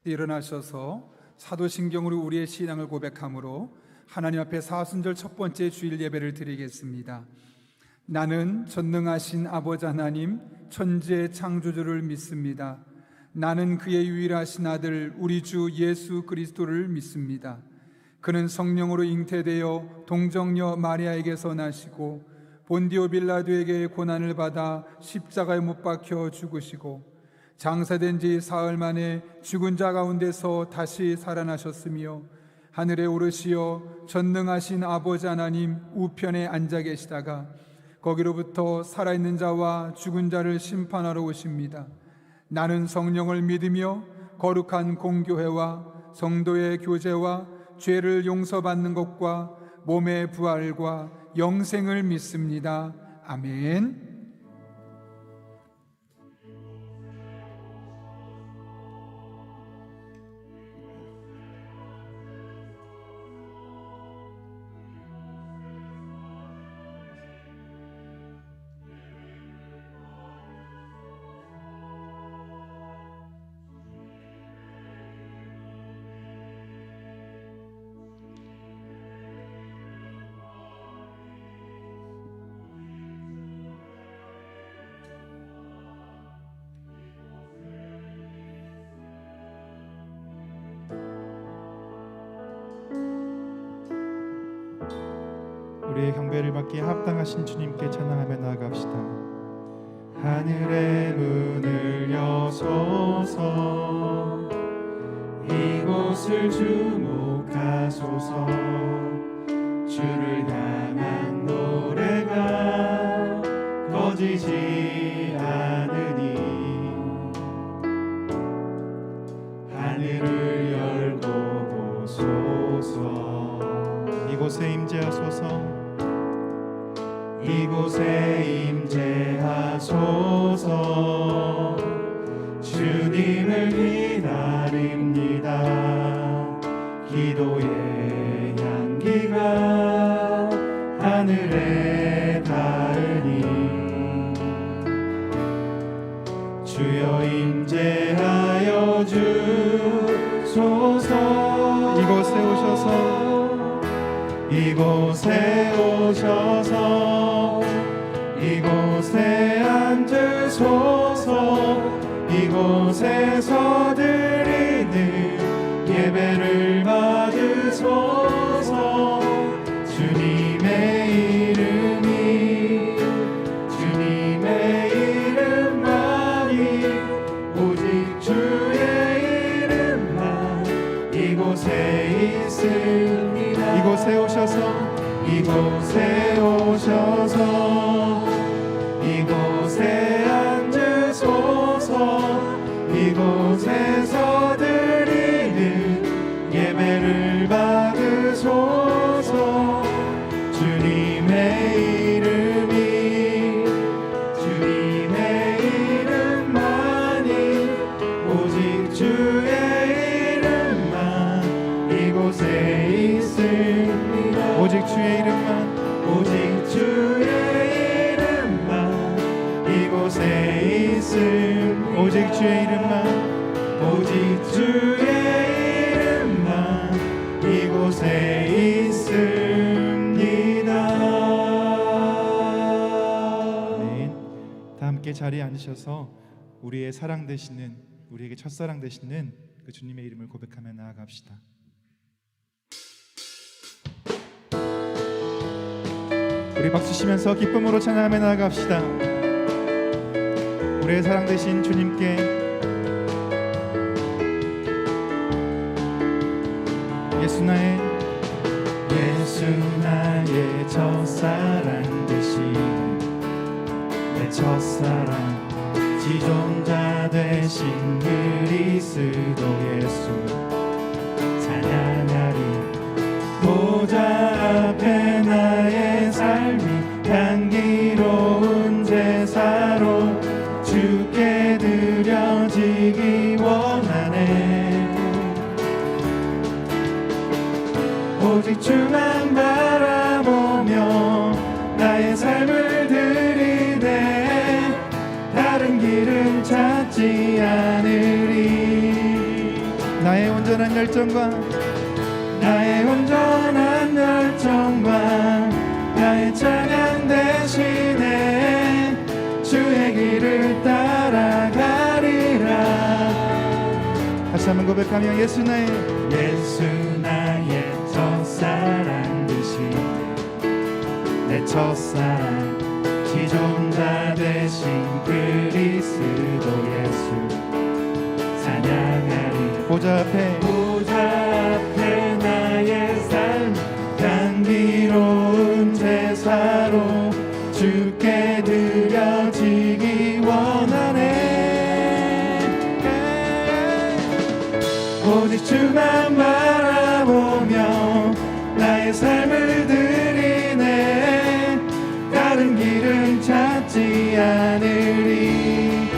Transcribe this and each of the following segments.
일어나셔서 사도신경으로 우리의 신앙을 고백함으로 하나님 앞에 사순절 첫 번째 주일 예배를 드리겠습니다. 나는 전능하신 아버지 하나님 천지의 창조주를 믿습니다. 나는 그의 유일하신 아들 우리 주 예수 그리스도를 믿습니다. 그는 성령으로 잉태되어 동정녀 마리아에게서 나시고 본디오 빌라도에게 고난을 받아 십자가에 못 박혀 죽으시고 장사된 지 사흘 만에 죽은 자 가운데서 다시 살아나셨으며 하늘에 오르시어 전능하신 아버지 하나님 우편에 앉아 계시다가 거기로부터 살아있는 자와 죽은 자를 심판하러 오십니다. 나는 성령을 믿으며 거룩한 공교회와 성도의 교제와 죄를 용서받는 것과 몸의 부활과 영생을 믿습니다. 아멘. 우리의 경배를 받기에 합당하신 주님께 찬양하며 나아갑시다. 하늘의 문을 여소서 이곳을 주목하소서 주를 향한 노래가 꺼지지 않으니 하늘을 열고 보소서 이곳에 임재하소서 이곳에 임재하소서 주님을 기다립니다. 기도의 향기가 하늘에 닿으니 주여 임재하여 주소서 이곳에 오셔서 이곳에 오셔서 이곳에 앉으소서 이곳에서 드리는 예배를 받으소서 주님의 이름만이 오직 주의 이름만 이곳에 있습니다. 이곳에 오셔서 이곳에 앉으소서 이곳에서 드리는 예배를 받으소서 주님의 이름만이 오직 주의 이름만 이곳에 있습니다. 오직 주의 이름만 이곳에 있음 오직 주의 이름만 이곳에 있습니다. 아멘. 다 함께 자리에 앉으셔서 우리의 사랑 되시는 우리에게 첫사랑 되시는 그 주님의 이름을 고백하며 나아갑시다. 우리 박수 치면서 기쁨으로 찬양하며 나아갑시다. 우리의 사랑 되신 주님께 예수 나의 첫사랑 되신 내 첫사랑 지존자 되신 그리스도 예수 찬양하리 보좌 앞에 나의 삶이 향기로운 제사로 주께 드려지기 원하네 오직 주만 바라보며 나의 삶을 드리네 다른 길은 찾지 않으리 나의 온전한 열정과 나의 온전한 열정과 나의 찬양 대신에 주의 길을 따라가리라. 다시 한번 고백하며 예수 나의 첫사랑 되신 내 첫사랑 지존자 되신 그리스도 예수 찬양하리. 보좌 앞에 나의 삶 향기로운 제사로 주께 드려지기 원하네. 오직 주만 바라보며 나의 삶을 드리네. 다른 길은 찾지 않으리.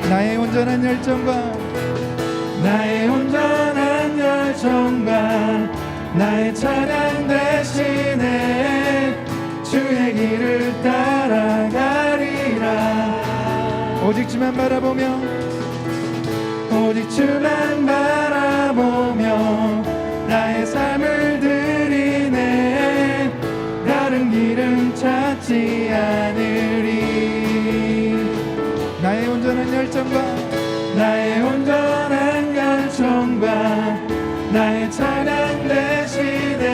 나의 온전한 열정과 나의 온전한 열정과 나의 찬양 대신에 주의 길을 따라가리라. 오직 주만 바라보며 오직 주만 바라보며 나의 삶을 드리네. 다른 길은 찾지 않으리. 나의 온전한 열정과 나의 온전한 열정과 나의 찬양 대신에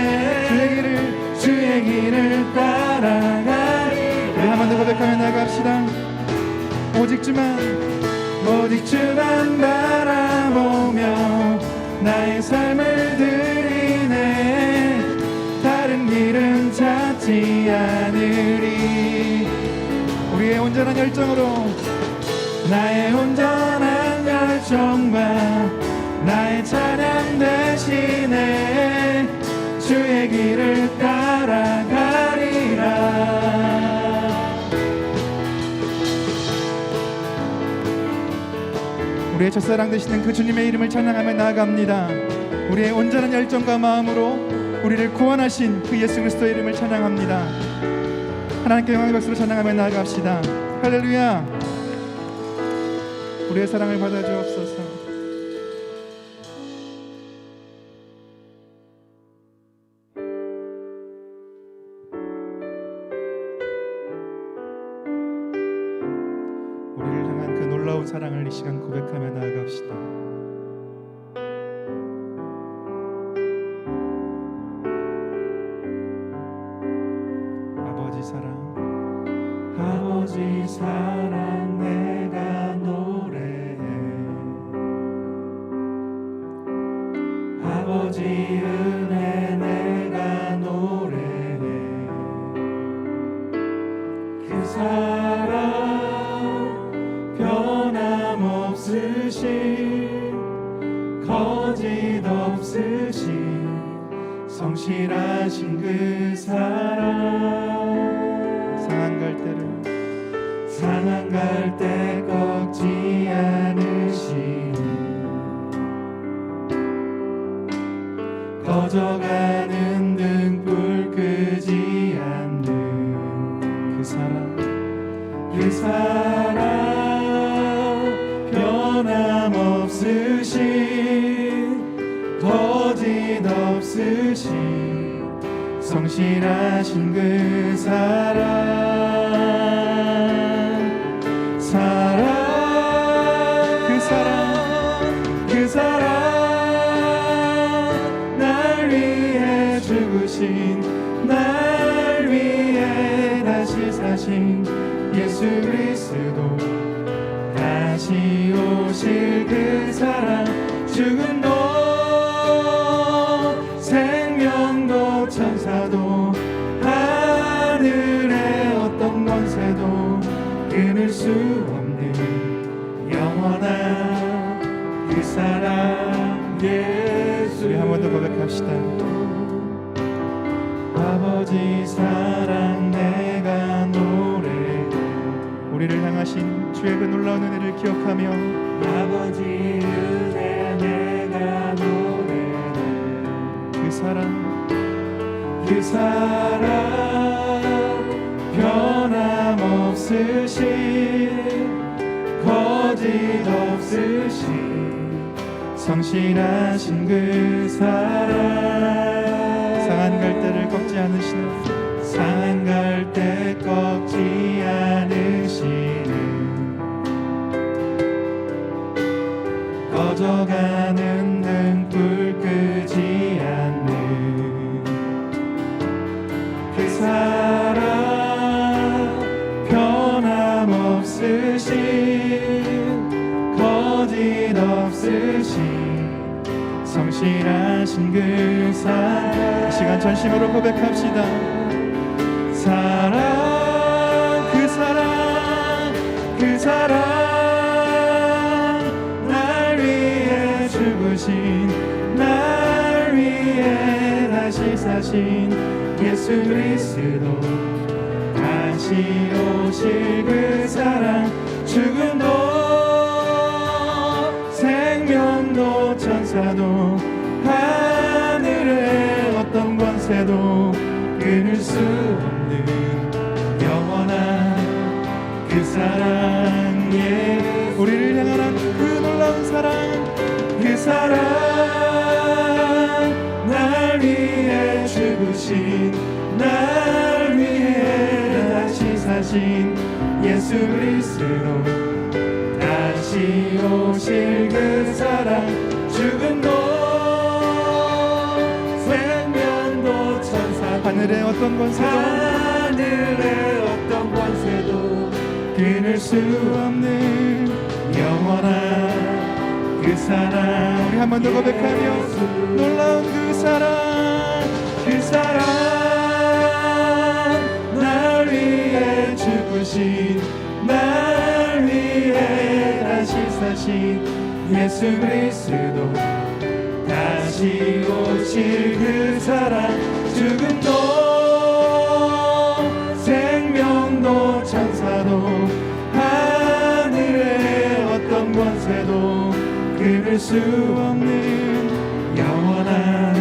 주의 길을 따라가리. 우리 한 번 더 고백하며 나갑시다. 오직 주만 바라보며 나의 삶을 드리네. 다른 길은 찾지 않으리. 우리의 온전한 열정으로 나의 온전한 열정과 나의 찬양 대신에 주의 길을 따라가리라. 우리의 첫사랑 되시는 그 주님의 이름을 찬양하며 나아갑니다. 우리의 온전한 열정과 마음으로 우리를 구원하신 그 예수 그리스도의 이름을 찬양합니다. 하나님께 영광의 박수로 찬양하며 나아갑시다. 할렐루야. 우리의 사랑을 받아주옵소서. 우리를 향한 그 놀라운 사랑을 이 시간 고백하며 나아갑시다. 아버지 사랑, 아버지 사랑 내가 노래해. 아버지 은혜 내가 노래해. 그 사랑 변함없으신 거짓 없으신 성실하신 그 사랑. 상한 갈 때를 상한 갈 때 꺾지 않으시니 꺼져가는 등불 끄지 않는 그 사랑, 그 사랑 변함없으신 거짓 없으신 성실하신 그 사랑. 그 사랑 날 위해 죽으신 날 위해 다시 사신 예수 그리스도 다시 오실 그 사랑. 죽음도 생명도 천사도 하늘의 어떤 권세도 끊을 수 없는 영원한 그 사랑 예수. 우리 한 번 더 고백합시다. 아버지 사랑 내가 노래해. 우리를 향하신 주의 그 놀라운 은혜를 기억하며 아버지 은혜 내가 노래해. 그 사랑, 그 사랑 변함없으신 거짓 없으신 성실하신 그 사랑 상한 갈대를 꺾지 않으시는 상한 갈대 꺾지 않으시는 꺼져가는 등불 끄지 않는 그 사랑 변함없으신 거짓 없으신 성실하신 그 사랑 이 시간 전심으로 고백합시다. 사랑 그 사랑 그 사랑 날 위해 죽으신 날 위해 다시 사신 예수 그리스도 다시 오실 그 사랑 죽음도 생명도 천사도 하늘의 어떤 권세도 끊을 수 없는 영원한 그 사랑에 우리를 향한 그 놀라운 사랑 그 사랑 날 위해 죽으신 날 위해 다시 사신 예수 그리스도 다시 오실 그 사랑 죽음도 생명도 천사도 하늘의 어떤 권세도 하늘의 어떤 권세도 끊을 수 없는 영원한 그 사랑 우리 한 번 더 고백하며 놀라운 그 사랑 그 사랑 날 위해 죽으신 날 위해 다시 사신 예수 그리스도 다시 오실 그 사랑 죽음도 생명도 천사도 하늘의 어떤 권세도 끊을 수 없는 영원한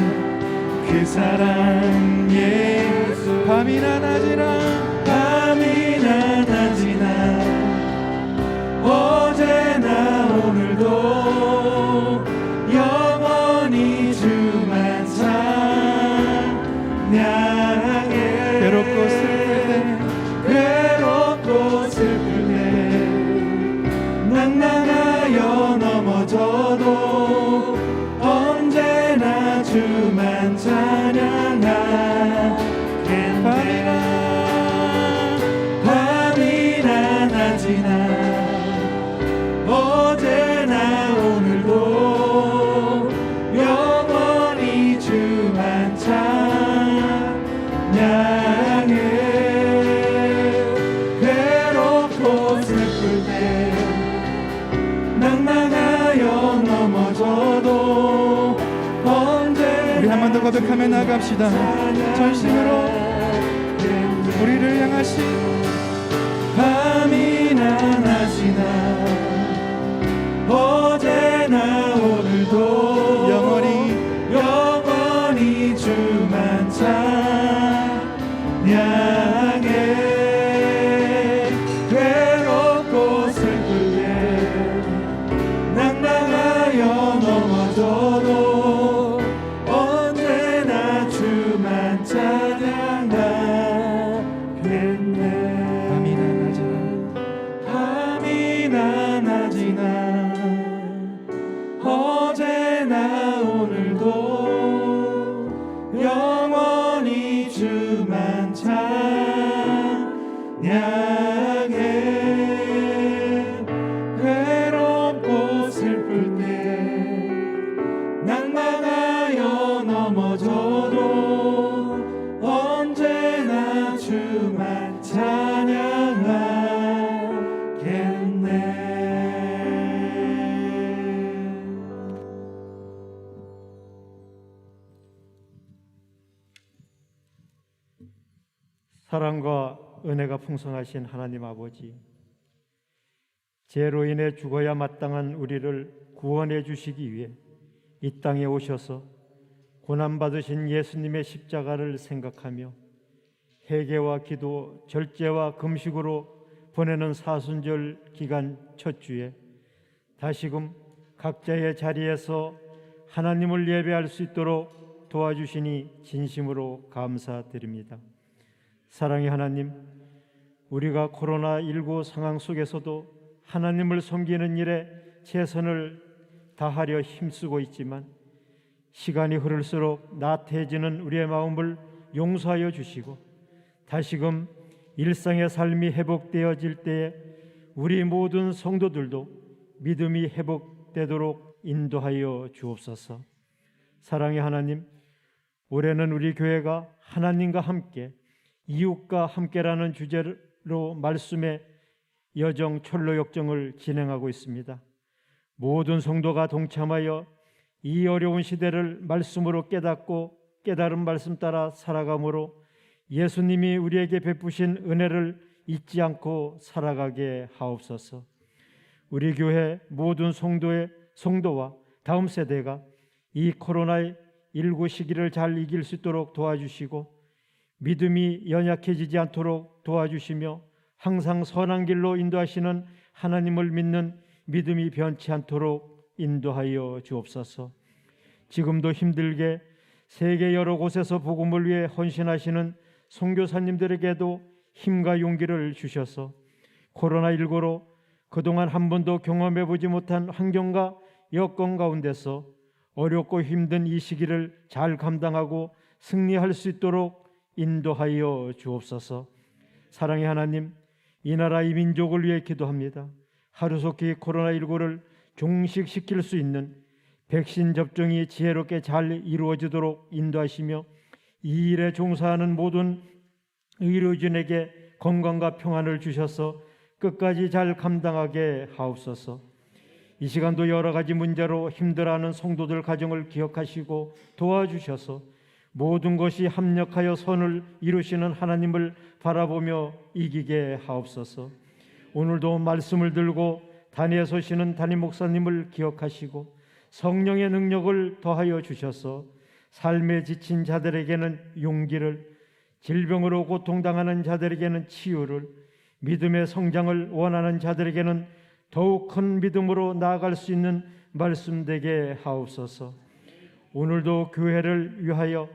그 사랑 예수 밤이나 낮이나 밤이나 낮이나 어제나 오늘도 영원히 주만 찬양해 괴롭고 슬플 때 괴롭고 슬플 때 낭낭하여 넘어져도 언제나 주만 찬양하겠네 밤이나 낮이나 어제나 오늘도 영원히 주만 찬양해 괴롭고 슬플 때 낭낭하여 넘어져도 언제나 우리 한 번 더 고백하며 나갑시다. 전심으로 우리를 향하신 밤이나 낮이나 어제나 오늘도 영원히 주만 찬양해 괴롭고 슬플 때 낭낭하여 넘어져도 언제나 주만 찬양하겠네 밤이나 낮이나 밤이나 낮이나 어제나 오늘도 영원히 주만 찬양해 괴롭고 슬플 때 낭만하여 넘어져도 언제나 주만 찬양하겠네. 사랑과 은혜가 풍성하신 하나님 아버지, 죄로 인해 죽어야 마땅한 우리를 구원해 주시기 위해 이 땅에 오셔서 고난받으신 예수님의 십자가를 생각하며 회개와 기도, 절제와 금식으로 보내는 사순절 기간 첫 주에 다시금 각자의 자리에서 하나님을 예배할 수 있도록 도와주시니 진심으로 감사드립니다. 사랑의 하나님, 우리가 코로나19 상황 속에서도 하나님을 섬기는 일에 최선을 다하려 힘쓰고 있지만 시간이 흐를수록 나태해지는 우리의 마음을 용서하여 주시고 다시금 일상의 삶이 회복되어질 때에 우리 모든 성도들도 믿음이 회복되도록 인도하여 주옵소서. 사랑의 하나님, 올해는 우리 교회가 하나님과 함께 이웃과 함께라는 주제로 말씀의 여정 철로 역정을 진행하고 있습니다. 모든 성도가 동참하여 이 어려운 시대를 말씀으로 깨닫고 깨달은 말씀 따라 살아감으로 예수님이 우리에게 베푸신 은혜를 잊지 않고 살아가게 하옵소서. 우리 교회 모든 성도와 다음 세대가 이 코로나19 시기를 잘 이길 수 있도록 도와주시고 믿음이 연약해지지 않도록 도와주시며 항상 선한 길로 인도하시는 하나님을 믿는 믿음이 변치 않도록 인도하여 주옵소서. 지금도 힘들게 세계 여러 곳에서 복음을 위해 헌신하시는 선교사님들에게도 힘과 용기를 주셔서 코로나19로 그동안 한 번도 경험해보지 못한 환경과 여건 가운데서 어렵고 힘든 이 시기를 잘 감당하고 승리할 수 있도록 인도하여 주옵소서. 사랑의 하나님, 이 나라 이 민족을 위해 기도합니다. 하루속히 코로나19를 종식시킬 수 있는 백신 접종이 지혜롭게 잘 이루어지도록 인도하시며 이 일에 종사하는 모든 의료진에게 건강과 평안을 주셔서 끝까지 잘 감당하게 하옵소서. 이 시간도 여러 가지 문제로 힘들어하는 성도들 가정을 기억하시고 도와주셔서 모든 것이 합력하여 선을 이루시는 하나님을 바라보며 이기게 하옵소서. 오늘도 말씀을 들고 단위에 서시는 담임 목사님을 기억하시고 성령의 능력을 더하여 주셔서 삶에 지친 자들에게는 용기를, 질병으로 고통당하는 자들에게는 치유를, 믿음의 성장을 원하는 자들에게는 더욱 큰 믿음으로 나아갈 수 있는 말씀 되게 하옵소서. 오늘도 교회를 위하여,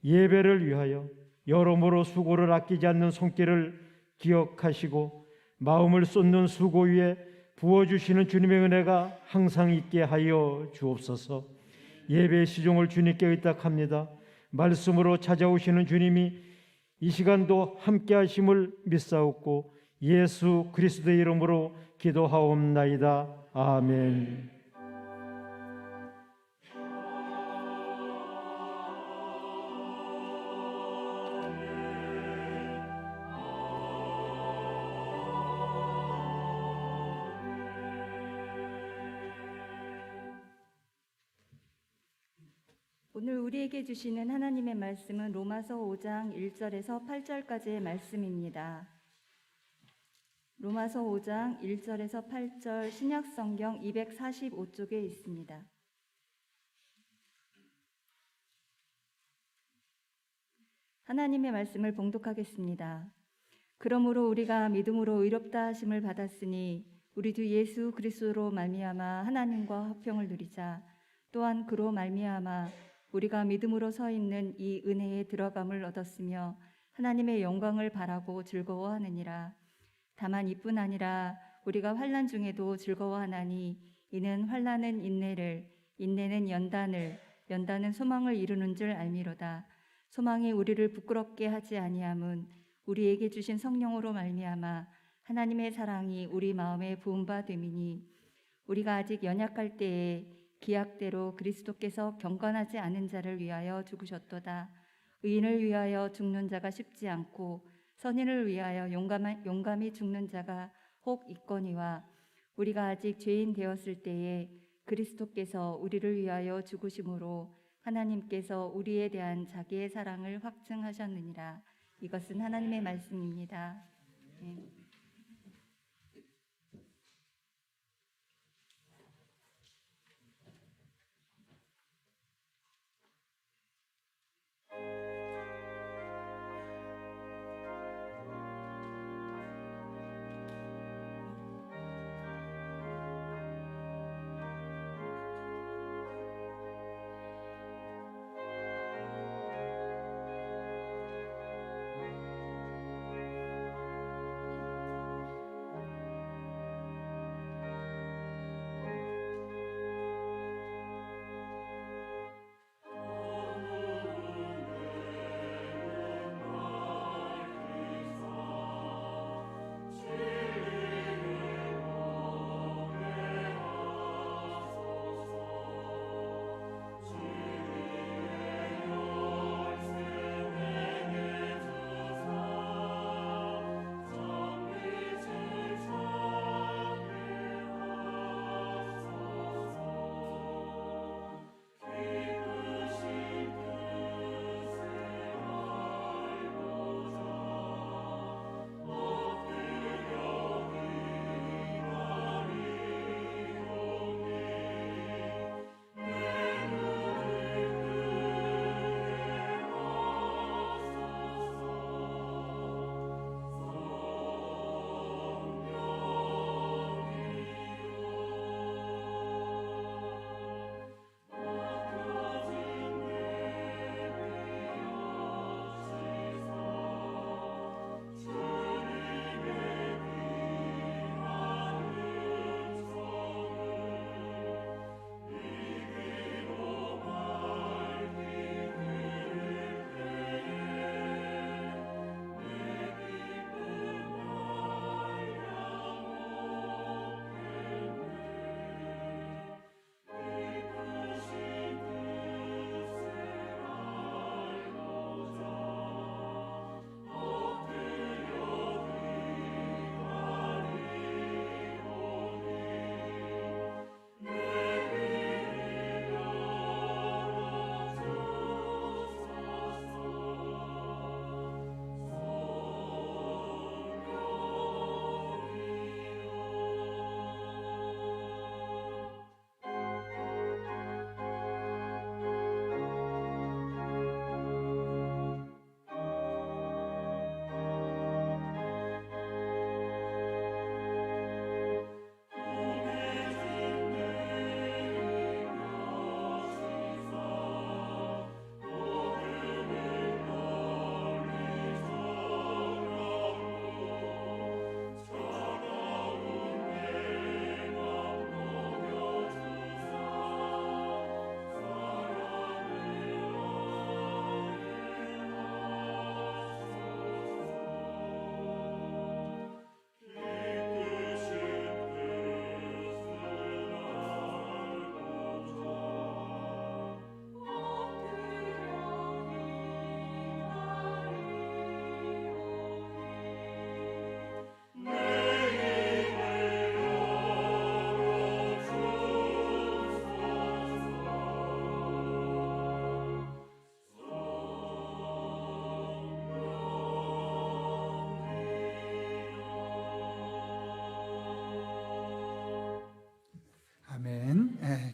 예배를 위하여 여러모로 수고를 아끼지 않는 손길을 기억하시고 마음을 쏟는 수고 위에 부어주시는 주님의 은혜가 항상 있게 하여 주옵소서. 예배의 시종을 주님께 의탁합니다. 말씀으로 찾아오시는 주님이 이 시간도 함께 하심을 믿사옵고 예수 그리스도의 이름으로 기도하옵나이다. 아멘. 오늘 우리에게 주시는 하나님의 말씀은 로마서 5장 1절에서 8절까지의 말씀입니다. 로마서 5장 1절에서 8절 신약성경 245쪽에 있습니다. 하나님의 말씀을 봉독하겠습니다. 그러므로 우리가 믿음으로 의롭다 하심을 받았으니 우리 주 예수 그리스도로 말미암아 하나님과 화평을 누리자. 또한 그로 말미암아 우리가 믿음으로 서 있는 이 은혜에 들어감을 얻었으며 하나님의 영광을 바라고 즐거워하느니라. 다만 이뿐 아니라 우리가 환난 중에도 즐거워하나니 이는 환난은 인내를, 인내는 연단을, 연단은 소망을 이루는 줄 알미로다. 소망이 우리를 부끄럽게 하지 아니함은 우리에게 주신 성령으로 말미암아 하나님의 사랑이 우리 마음에 부은 바 됨이니 우리가 아직 연약할 때에 기약대로 그리스도께서 경건하지 않은 자를 위하여 죽으셨도다. 의인을 위하여 죽는 자가 쉽지 않고 선인을 위하여 용감히 죽는 자가 혹 있거니와 우리가 아직 죄인 되었을 때에 그리스도께서 우리를 위하여 죽으심으로 하나님께서 우리에 대한 자기의 사랑을 확증하셨느니라. 이것은 하나님의 말씀입니다.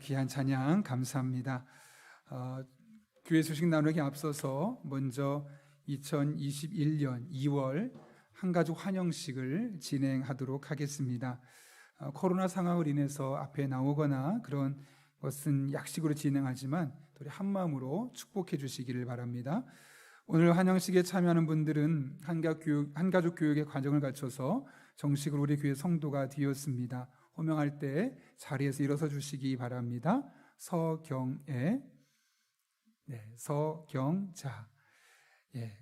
귀한 찬양 감사합니다. 교회 소식 나누기 앞서서 먼저 2021년 2월 한가족 환영식을 진행하도록 하겠습니다. 코로나 상황을 인해서 앞에 나오거나 그런 것은 약식으로 진행하지만 우리 한마음으로 축복해 주시기를 바랍니다. 오늘 환영식에 참여하는 분들은 한가족 교육의 과정을 거쳐서 정식으로 우리 교회 성도가 되었습니다. 호명할 때 자리에서 일어서 주시기 바랍니다. 서경애, 서경자.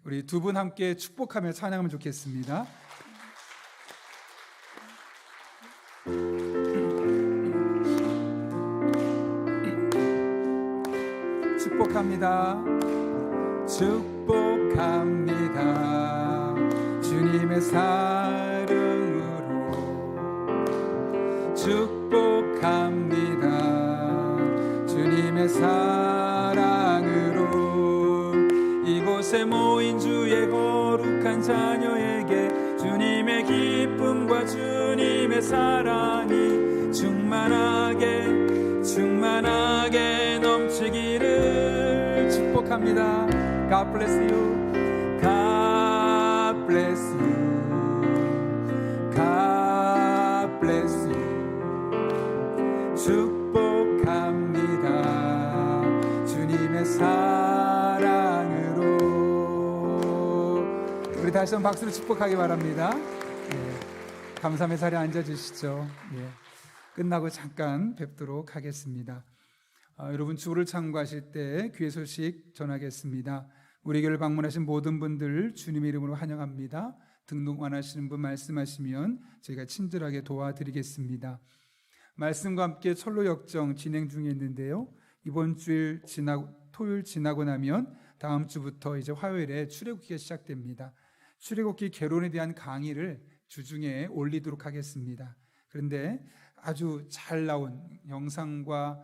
우리 두 분 함께 축복하며 찬양하면 좋겠습니다. 축복합니다. 축복합니다. 주님의 사랑으로 축복합니다. 주님의 사랑으로 이곳에 모인 주의 거룩한 자녀에게 주님의 기쁨과 주님의 사랑이 충만하게 넘치기를 축복합니다. God bless you. God bless you. God bless you. 축복합니다. 주님의 사랑으로. 우리 다시 한번 박수로 축복하기 바랍니다. 감사함의 자리에 앉아주시죠. 끝나고 잠깐 뵙도록 하겠습니다. 여러분 주를 참고하실 때 귀의 소식 전하겠습니다. 우리 교회를 방문하신 모든 분들 주님의 이름으로 환영합니다. 등록 원하시는 분 말씀하시면 저희가 친절하게 도와드리겠습니다. 말씀과 함께 철로 역정 진행 중에 있는데요. 이번 주일 토요일 지나고 나면 다음 주부터 이제 화요일에 출애굽기가 시작됩니다. 출애굽기 개론에 대한 강의를 주중에 올리도록 하겠습니다. 그런데 아주 잘 나온 영상과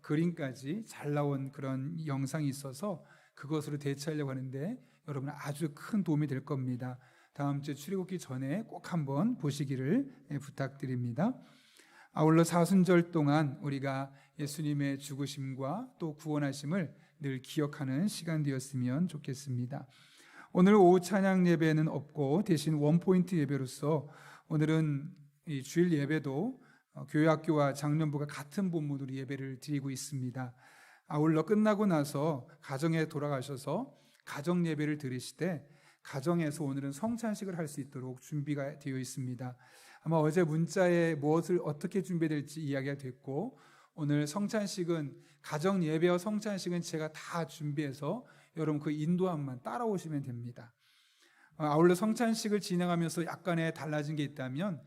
그림까지 잘 나온 그런 영상이 있어서 그것으로 대체하려고 하는데 여러분 아주 큰 도움이 될 겁니다. 다음 주 출애굽기 전에 꼭 한번 보시기를 부탁드립니다. 아울러 사순절 동안 우리가 예수님의 죽으심과 또 구원하심을 늘 기억하는 시간 되었으면 좋겠습니다. 오늘 오후 찬양 예배는 없고 대신 원포인트 예배로서 오늘은 이 주일 예배도 교회학교와 장년부가 같은 본문으로 예배를 드리고 있습니다. 아울러 끝나고 나서 가정에 돌아가셔서 가정 예배를 드리시되 가정에서 오늘은 성찬식을 할 수 있도록 준비가 되어 있습니다. 아마 어제 문자에 무엇을 어떻게 준비될지 이야기가 됐고 오늘 성찬식은 가정 예배와 성찬식은 제가 다 준비해서 여러분 그 인도함만 따라오시면 됩니다. 아울러 성찬식을 진행하면서 약간의 달라진 게 있다면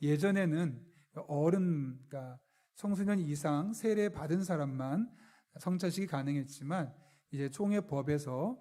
예전에는 그러니까 청소년 이상 세례 받은 사람만 성찬식이 가능했지만 이제 총회에서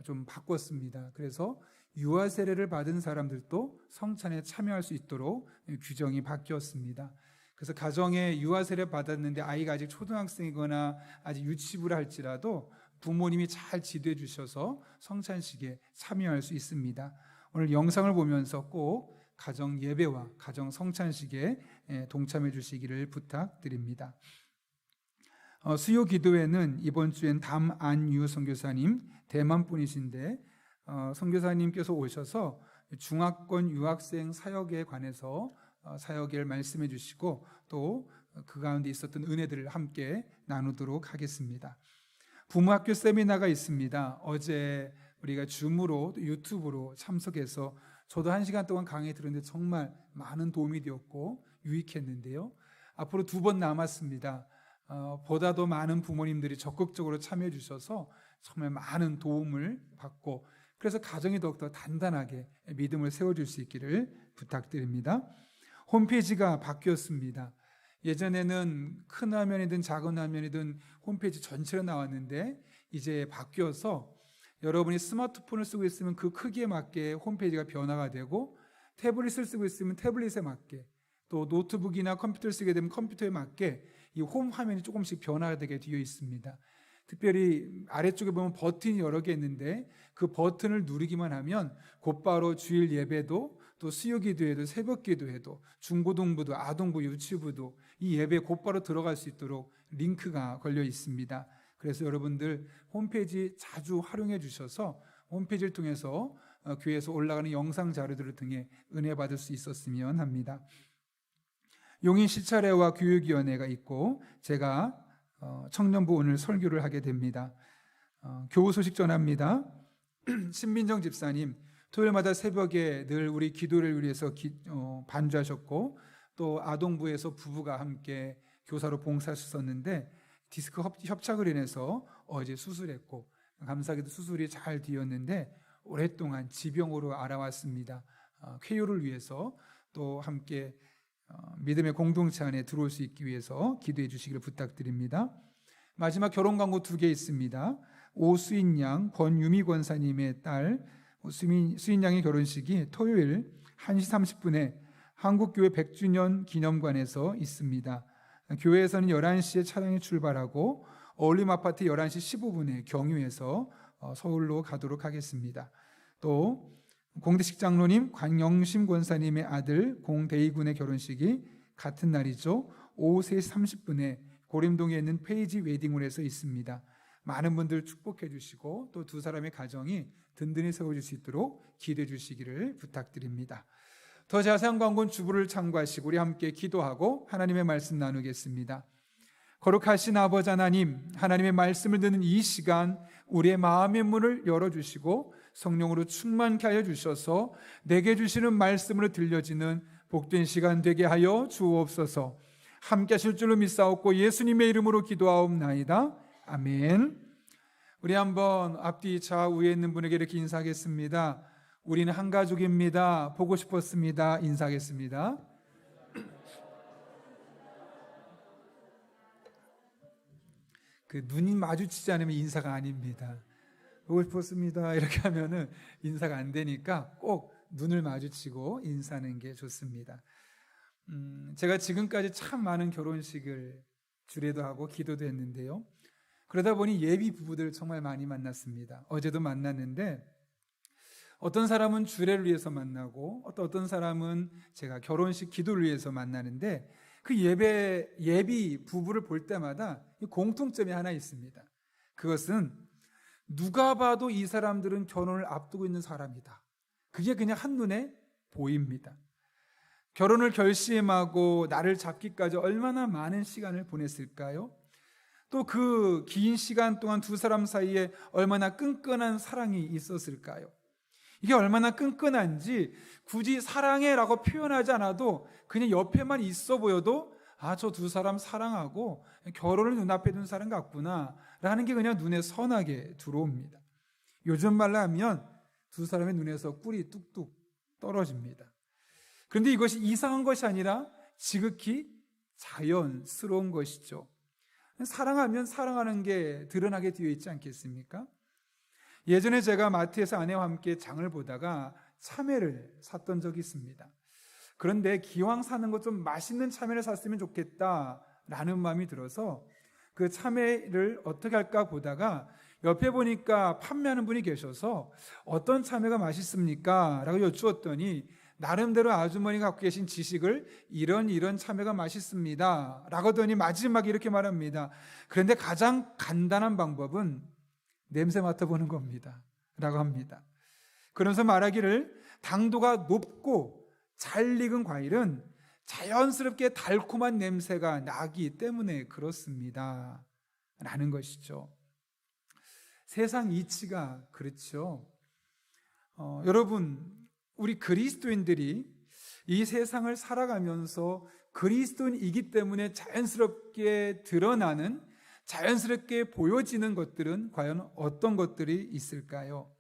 좀 바꿨습니다. 그래서 유아 세례를 받은 사람들도 성찬에 참여할 수 있도록 규정이 바뀌었습니다. 그래서 가정에 유아 세례 받았는데 아이가 아직 초등학생이거나 아직 유치부를 할지라도 부모님이 잘 지도해 주셔서 성찬식에 참여할 수 있습니다. 오늘 영상을 보면서 꼭 가정 예배와 가정 성찬식에 동참해 주시기를 부탁드립니다. 수요 기도회는 이번 주엔 담안유 선교사님 대만 분이신데 선교사님께서 오셔서 중화권 유학생 사역에 관해서 사역을 말씀해 주시고 또 그 가운데 있었던 은혜들을 함께 나누도록 하겠습니다. 부모학교 세미나가 있습니다. 어제 우리가 줌으로 유튜브로 참석해서 저도 1시간 동안 강의 들었는데 정말 많은 도움이 되었고 유익했는데요. 앞으로 2번 남았습니다. 보다 더 많은 부모님들이 적극적으로 참여해 주셔서 정말 많은 도움을 받고 그래서 가정이 더욱더 단단하게 믿음을 세워줄 수 있기를 부탁드립니다. 홈페이지가 바뀌었습니다. 예전에는 큰 화면이든 작은 화면이든 홈페이지 전체로 나왔는데 이제 바뀌어서 여러분이 스마트폰을 쓰고 있으면 그 크기에 맞게 홈페이지가 변화가 되고 태블릿을 쓰고 있으면 태블릿에 맞게 또 노트북이나 컴퓨터를 쓰게 되면 컴퓨터에 맞게 이 홈 화면이 조금씩 변화가 되게 되어 있습니다. 특별히 아래쪽에 보면 버튼이 여러 개 있는데 그 버튼을 누르기만 하면 곧바로 주일 예배도 또 수요 기도회도 새벽 기도회도 중고등부도 아동부 유치부도 이 예배에 곧바로 들어갈 수 있도록 링크가 걸려 있습니다. 그래서 여러분들 홈페이지 자주 활용해 주셔서 홈페이지를 통해서 교회에서 올라가는 영상 자료들을 통해 은혜 받을 수 있었으면 합니다. 용인 시차례와 교육위원회가 있고 제가 청년부 오늘 설교를 하게 됩니다. 교우 소식 전합니다. 신민정 집사님 토요일마다 새벽에 늘 우리 기도를 위해서 반주하셨고 또 아동부에서 부부가 함께 교사로 봉사하셨었는데 디스크 협착을 인해서 어제 수술했고 감사하게도 수술이 잘 되었는데 오랫동안 지병으로 알아왔습니다. 쾌유를 위해서 또 함께 믿음의 공동체 안에 들어올 수 있기 위해서 기도해 주시기를 부탁드립니다. 마지막 결혼 광고 2개 있습니다. 오수인 양, 권유미 권사님의 딸 수인 양의 결혼식이 토요일 1시 30분에 한국교회 100주년 기념관에서 있습니다. 교회에서는 11시에 차량이 출발하고 어울림 아파트 11시 15분에 경유해서 서울로 가도록 하겠습니다. 또 공대식 장로님 관영심 권사님의 아들 공대희군의 결혼식이 같은 날이죠. 오후 3시 30분에 고림동에 있는 페이지 웨딩홀에서 있습니다. 많은 분들 축복해 주시고 또 두 사람의 가정이 든든히 세워질 수 있도록 기도해 주시기를 부탁드립니다. 더 자세한 광고는 주부를 참고하시고 우리 함께 기도하고 하나님의 말씀 나누겠습니다. 거룩하신 아버지 하나님, 하나님의 말씀을 듣는 이 시간 우리의 마음의 문을 열어주시고 성령으로 충만케 하여 주셔서 내게 주시는 말씀으로 들려지는 복된 시간 되게 하여 주옵소서. 함께 하실 줄로 믿사옵고 예수님의 이름으로 기도하옵나이다. 아멘. 우리 한번 앞뒤 좌우에 있는 분에게 이렇게 인사하겠습니다. 우리는 한 가족입니다. 보고 싶었습니다. 인사하겠습니다. 그 눈이 마주치지 않으면 인사가 아닙니다. 보고 싶었습니다. 이렇게 하면은 인사가 안 되니까 꼭 눈을 마주치고 인사하는 게 좋습니다. 제가 지금까지 참 많은 결혼식을 주례도 하고 기도도 했는데요. 그러다 보니 예비 부부들 정말 많이 만났습니다. 어제도 만났는데 어떤 사람은 주례를 위해서 만나고 어떤 사람은 제가 결혼식 기도를 위해서 만나는데 그 예비 부부를 볼 때마다 공통점이 하나 있습니다. 그것은 누가 봐도 이 사람들은 결혼을 앞두고 있는 사람이다. 그게 그냥 한눈에 보입니다. 결혼을 결심하고 나를 잡기까지 얼마나 많은 시간을 보냈을까요? 또 그 긴 시간 동안 두 사람 사이에 얼마나 끈끈한 사랑이 있었을까요? 이게 얼마나 끈끈한지 굳이 사랑해라고 표현하지 않아도 그냥 옆에만 있어 보여도 저 두 사람 사랑하고 결혼을 눈앞에 둔 사람 같구나 라는 게 그냥 눈에 선하게 들어옵니다. 요즘 말로 하면 두 사람의 눈에서 꿀이 뚝뚝 떨어집니다. 그런데 이것이 이상한 것이 아니라 지극히 자연스러운 것이죠. 사랑하면 사랑하는 게 드러나게 되어 있지 않겠습니까? 예전에 제가 마트에서 아내와 함께 장을 보다가 참외를 샀던 적이 있습니다. 그런데 기왕 사는 거 좀 맛있는 참외를 샀으면 좋겠다라는 마음이 들어서 그 참외를 어떻게 할까 보다가 옆에 보니까 판매하는 분이 계셔서 어떤 참외가 맛있습니까? 라고 여쭈었더니 나름대로 아주머니가 갖고 계신 지식을 이런 참외가 맛있습니다 라고 하더니 마지막에 이렇게 말합니다. 그런데 가장 간단한 방법은 냄새 맡아보는 겁니다 라고 합니다. 그러면서 말하기를 당도가 높고 잘 익은 과일은 자연스럽게 달콤한 냄새가 나기 때문에 그렇습니다 라는 것이죠. 세상 이치가 그렇죠. 여러분, 우리 그리스도인들이 이 세상을 살아가면서 그리스도인이기 때문에 자연스럽게 드러나는, 자연스럽게 보여지는 것들은 과연 어떤 것들이 있을까요?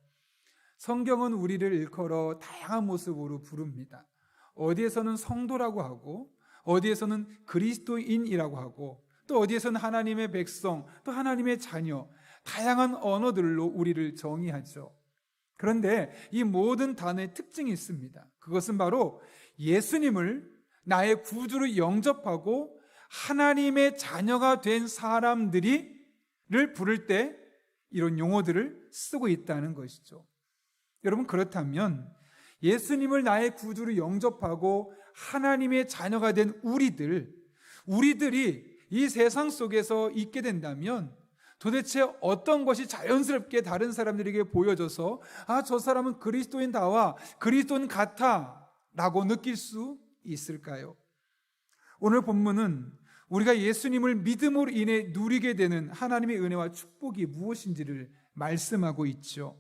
성경은 우리를 일컬어 다양한 모습으로 부릅니다. 어디에서는 성도라고 하고, 어디에서는 그리스도인이라고 하고, 또 어디에서는 하나님의 백성, 또 하나님의 자녀, 다양한 언어들로 우리를 정의하죠. 그런데 이 모든 단어의 특징이 있습니다. 그것은 바로 예수님을 나의 구주로 영접하고 하나님의 자녀가 된 사람들을 부를 때 이런 용어들을 쓰고 있다는 것이죠. 여러분, 그렇다면 예수님을 나의 구주로 영접하고 하나님의 자녀가 된 우리들이 이 세상 속에서 있게 된다면 도대체 어떤 것이 자연스럽게 다른 사람들에게 보여져서 저 사람은 그리스도인다와 그리스도인 같아 라고 느낄 수 있을까요? 오늘 본문은 우리가 예수님을 믿음으로 인해 누리게 되는 하나님의 은혜와 축복이 무엇인지를 말씀하고 있죠.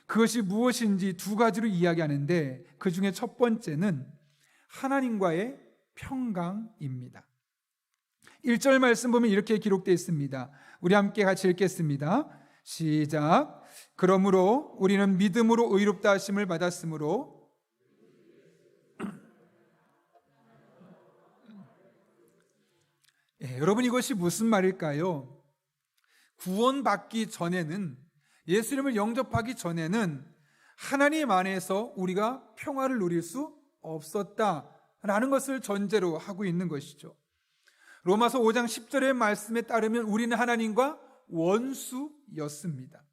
그것이 무엇인지 두 가지로 이야기하는데 그 중에 첫 번째는 하나님과의 평강입니다. 1절 말씀 보면 이렇게 기록되어 있습니다. 우리 함께 같이 읽겠습니다. 시작. 그러므로 우리는 믿음으로 의롭다 하심을 받았으므로 여러분, 이것이 무슨 말일까요? 구원받기 전에는, 예수님을 영접하기 전에는 하나님 안에서 우리가 평화를 누릴 수 없었다라는 것을 전제로 하고 있는 것이죠. 로마서 5장 10절의 말씀에 따르면 우리는 하나님과 원수였습니다.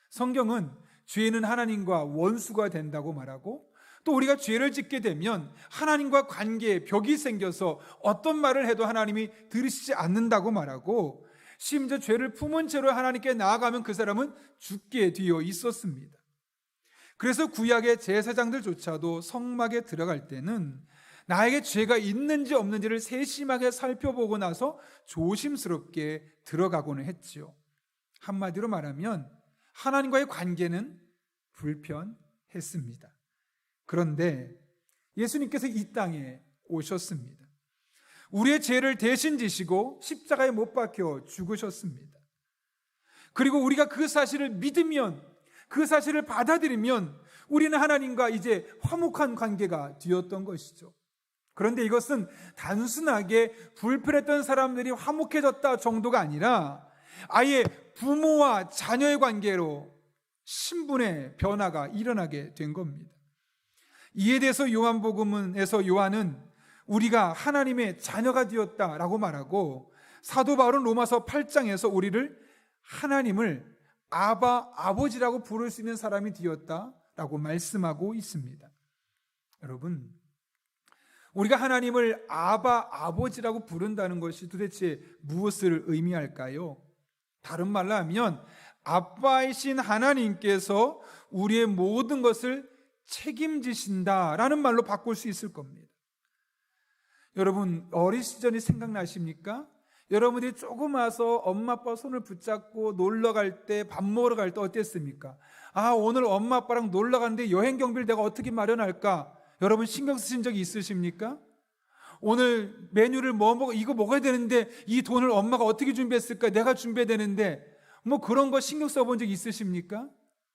성경은 죄는 하나님과 원수가 된다고 말하고, 또 우리가 죄를 짓게 되면 하나님과 관계에 벽이 생겨서 어떤 말을 해도 하나님이 들으시지 않는다고 말하고, 심지어 죄를 품은 채로 하나님께 나아가면 그 사람은 죽게 되어 있었습니다. 그래서 구약의 제사장들조차도 성막에 들어갈 때는 나에게 죄가 있는지 없는지를 세심하게 살펴보고 나서 조심스럽게 들어가고는 했지요. 한마디로 말하면 하나님과의 관계는 불편했습니다. 그런데 예수님께서 이 땅에 오셨습니다. 우리의 죄를 대신 지시고 십자가에 못 박혀 죽으셨습니다. 그리고 우리가 그 사실을 믿으면, 그 사실을 받아들이면 우리는 하나님과 이제 화목한 관계가 되었던 것이죠. 그런데 이것은 단순하게 불편했던 사람들이 화목해졌다 정도가 아니라 아예 부모와 자녀의 관계로 신분의 변화가 일어나게 된 겁니다. 이에 대해서 요한복음에서 요한은 우리가 하나님의 자녀가 되었다라고 말하고, 사도 바울은 로마서 8장에서 우리를 하나님을 아버지라고 부를 수 있는 사람이 되었다라고 말씀하고 있습니다. 여러분, 우리가 하나님을 아버지라고 부른다는 것이 도대체 무엇을 의미할까요? 다른 말로 하면 아빠이신 하나님께서 우리의 모든 것을 책임지신다라는 말로 바꿀 수 있을 겁니다. 여러분, 어린 시절이 생각나십니까? 여러분들이 조금 와서 엄마 아빠 손을 붙잡고 놀러 갈 때, 밥 먹으러 갈 때 어땠습니까? 오늘 엄마 아빠랑 놀러 가는데 여행 경비를 내가 어떻게 마련할까? 여러분 신경 쓰신 적이 있으십니까? 오늘 메뉴를 이거 먹어야 되는데 이 돈을 엄마가 어떻게 준비했을까? 내가 준비해야 되는데 그런 거 신경 써본 적 있으십니까?